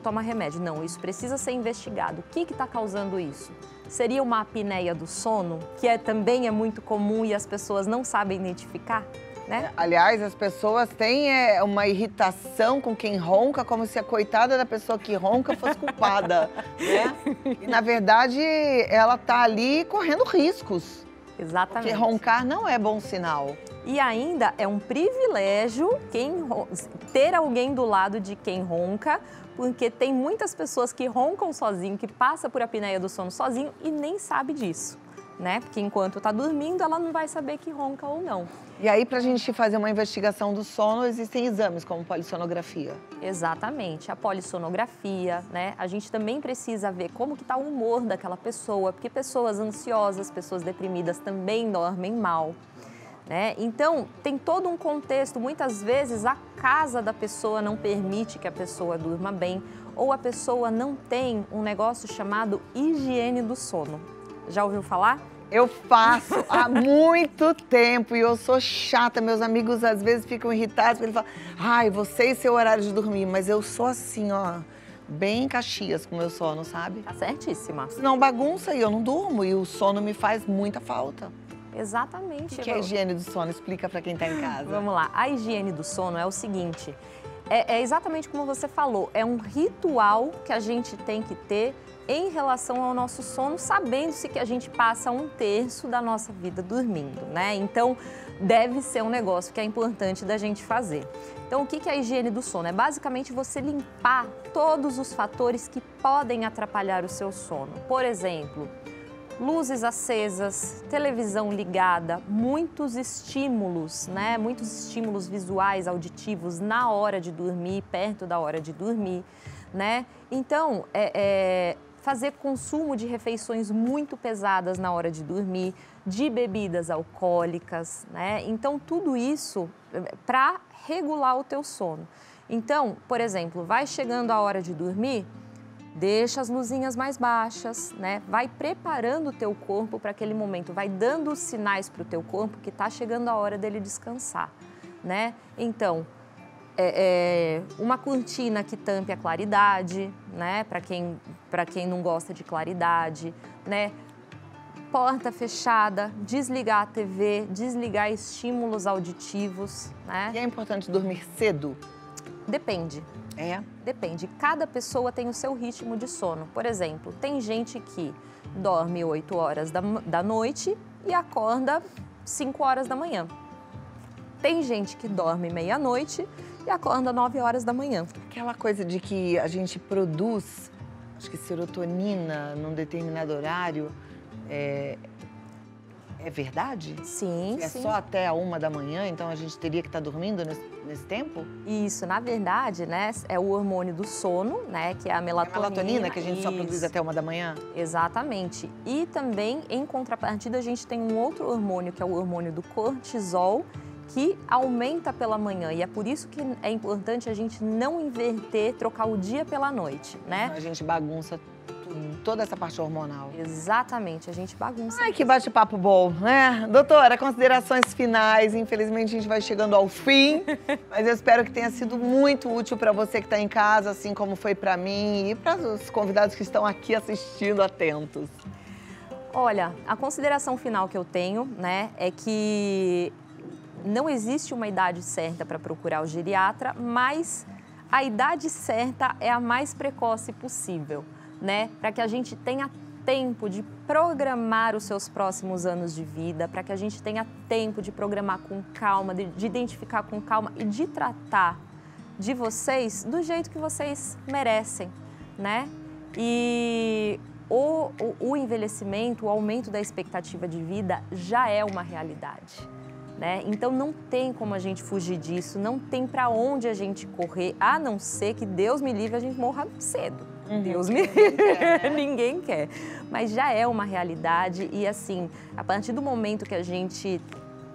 Não, isso precisa ser investigado. O que está causando isso? Seria uma apneia do sono, que também é muito comum e as pessoas não sabem identificar? Né? Aliás, as pessoas têm uma irritação com quem ronca, como se a coitada da pessoa que ronca fosse culpada, né? E, na verdade, ela tá ali correndo riscos. Exatamente. Porque roncar não é bom sinal. E ainda é um privilégio ter alguém do lado de quem ronca, porque tem muitas pessoas que roncam sozinho, que passam por apneia do sono sozinho e nem sabe disso. Né? Porque enquanto está dormindo, ela não vai saber que ronca ou não. E aí, para a gente fazer uma investigação do sono, existem exames como polissonografia. Exatamente, a polissonografia, né? A gente também precisa ver como que está o humor daquela pessoa, porque pessoas ansiosas, pessoas deprimidas também dormem mal. Né? Então, tem todo um contexto, muitas vezes a casa da pessoa não permite que a pessoa durma bem, ou a pessoa não tem um negócio chamado higiene do sono. Já ouviu falar? Eu faço há muito tempo e eu sou chata. Meus amigos às vezes ficam irritados porque eles falam, ai, você e seu horário de dormir, mas eu sou assim, ó, bem Caxias com o meu sono, sabe? Tá certíssima. Senão bagunça e eu não durmo e o sono me faz muita falta. Exatamente. O que é a higiene do sono? Explica para quem tá em casa. Vamos lá, a higiene do sono é o seguinte, é exatamente como você falou, é um ritual que a gente tem que ter em relação ao nosso sono, sabendo-se que a gente passa 1/3 da nossa vida dormindo, né? Então, deve ser um negócio que é importante da gente fazer. Então, o que é a higiene do sono? É basicamente você limpar todos os fatores que podem atrapalhar o seu sono. Por exemplo, luzes acesas, televisão ligada, muitos estímulos, né? Muitos estímulos visuais, auditivos na hora de dormir, perto da hora de dormir, né? Então, fazer consumo de refeições muito pesadas na hora de dormir, de bebidas alcoólicas, né? Então, tudo isso para regular o teu sono. Então, por exemplo, vai chegando a hora de dormir, deixa as luzinhas mais baixas, né? Vai preparando o teu corpo para aquele momento, vai dando os sinais para o teu corpo que está chegando a hora dele descansar, né? Então, uma cortina que tampe a claridade, né? Para quem não gosta de claridade, né? Porta fechada, desligar a TV, desligar estímulos auditivos, né? E é importante dormir cedo? Depende. Depende. Cada pessoa tem o seu ritmo de sono. Por exemplo, tem gente que dorme 8 horas da noite e acorda 5 horas da manhã. Tem gente que dorme meia-noite e acorda 9 horas da manhã. Aquela coisa de que a gente produz, acho que serotonina num determinado horário, é verdade? Sim, sim. Só até a 1 da manhã, então a gente teria que estar dormindo nesse tempo? Isso, na verdade, né, é o hormônio do sono, né, que é a melatonina. É a melatonina que a gente só produz até 1 da manhã? Exatamente. E também, em contrapartida, a gente tem um outro hormônio, que é o hormônio do cortisol, que aumenta pela manhã. E é por isso que é importante a gente não inverter, trocar o dia pela noite, né? A gente bagunça toda essa parte hormonal. Exatamente, a gente bagunça. Ai, que bate-papo bom, né? Doutora, considerações finais. Infelizmente, a gente vai chegando ao fim, mas eu espero que tenha sido muito útil para você que está em casa, assim como foi para mim e para os convidados que estão aqui assistindo atentos. Olha, a consideração final que eu tenho, né, é que não existe uma idade certa para procurar o geriatra, mas a idade certa é a mais precoce possível, né? Para que a gente tenha tempo de programar os seus próximos anos de vida, para que a gente tenha tempo de programar com calma, de identificar com calma e de tratar de vocês do jeito que vocês merecem, né? E o envelhecimento, o aumento da expectativa de vida já é uma realidade, né? Então não tem como a gente fugir disso, não tem para onde a gente correr, a não ser que Deus me livre a gente morra cedo. Deus me livre, ninguém quer. Mas já é uma realidade e assim, a partir do momento que a gente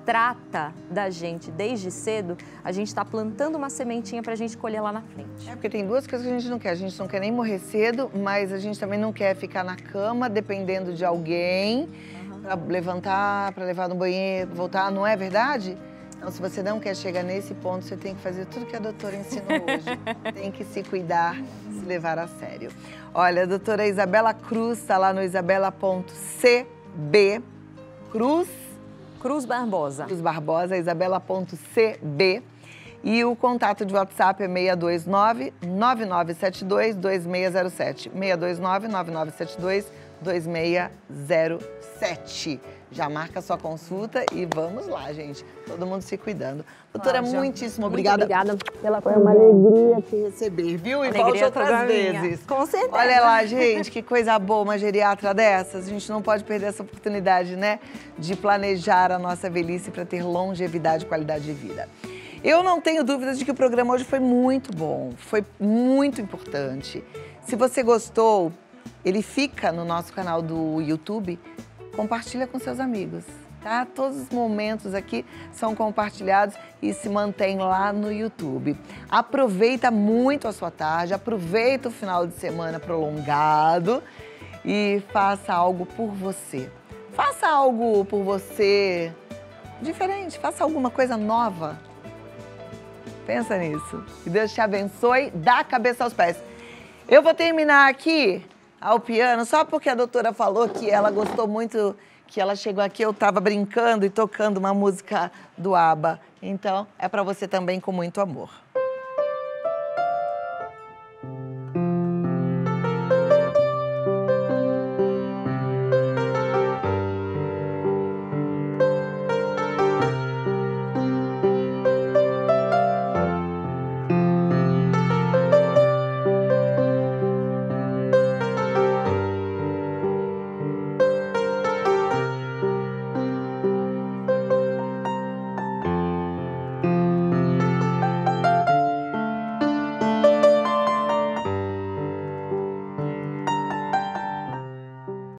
trata da gente desde cedo, a gente está plantando uma sementinha para a gente colher lá na frente. Porque tem duas coisas que a gente não quer. A gente não quer nem morrer cedo, mas a gente também não quer ficar na cama dependendo de alguém para levantar, para levar no banheiro, voltar, não é verdade? Então, se você não quer chegar nesse ponto, você tem que fazer tudo que a doutora ensinou hoje. Tem que se cuidar, se levar a sério. Olha, a doutora Isabela Cruz está lá no isabela.cb. Cruz Barbosa. Cruz Barbosa, isabela.cb. E o contato de WhatsApp é 629-9972-2607. 629-9972-2607. Já marca a sua consulta e vamos lá, gente. Todo mundo se cuidando. Doutora, muitíssimo obrigada. Muito obrigada pela Foi uma alegria te receber, viu? E volte outras vezes. Com certeza. Olha lá, gente, que coisa boa uma geriatra dessas. A gente não pode perder essa oportunidade, né? De planejar a nossa velhice para ter longevidade e qualidade de vida. Eu não tenho dúvidas de que o programa hoje foi muito bom. Foi muito importante. Se você gostou, ele fica no nosso canal do YouTube. Compartilha com seus amigos, tá? Todos os momentos aqui são compartilhados e se mantém lá no YouTube. Aproveita muito a sua tarde, aproveita o final de semana prolongado e faça algo por você. Faça algo por você diferente, faça alguma coisa nova. Pensa nisso. Que Deus te abençoe da cabeça aos pés. Eu vou terminar aqui ao piano, só porque a doutora falou que ela gostou muito, que ela chegou aqui, eu estava brincando e tocando uma música do ABBA. Então, é para você também com muito amor.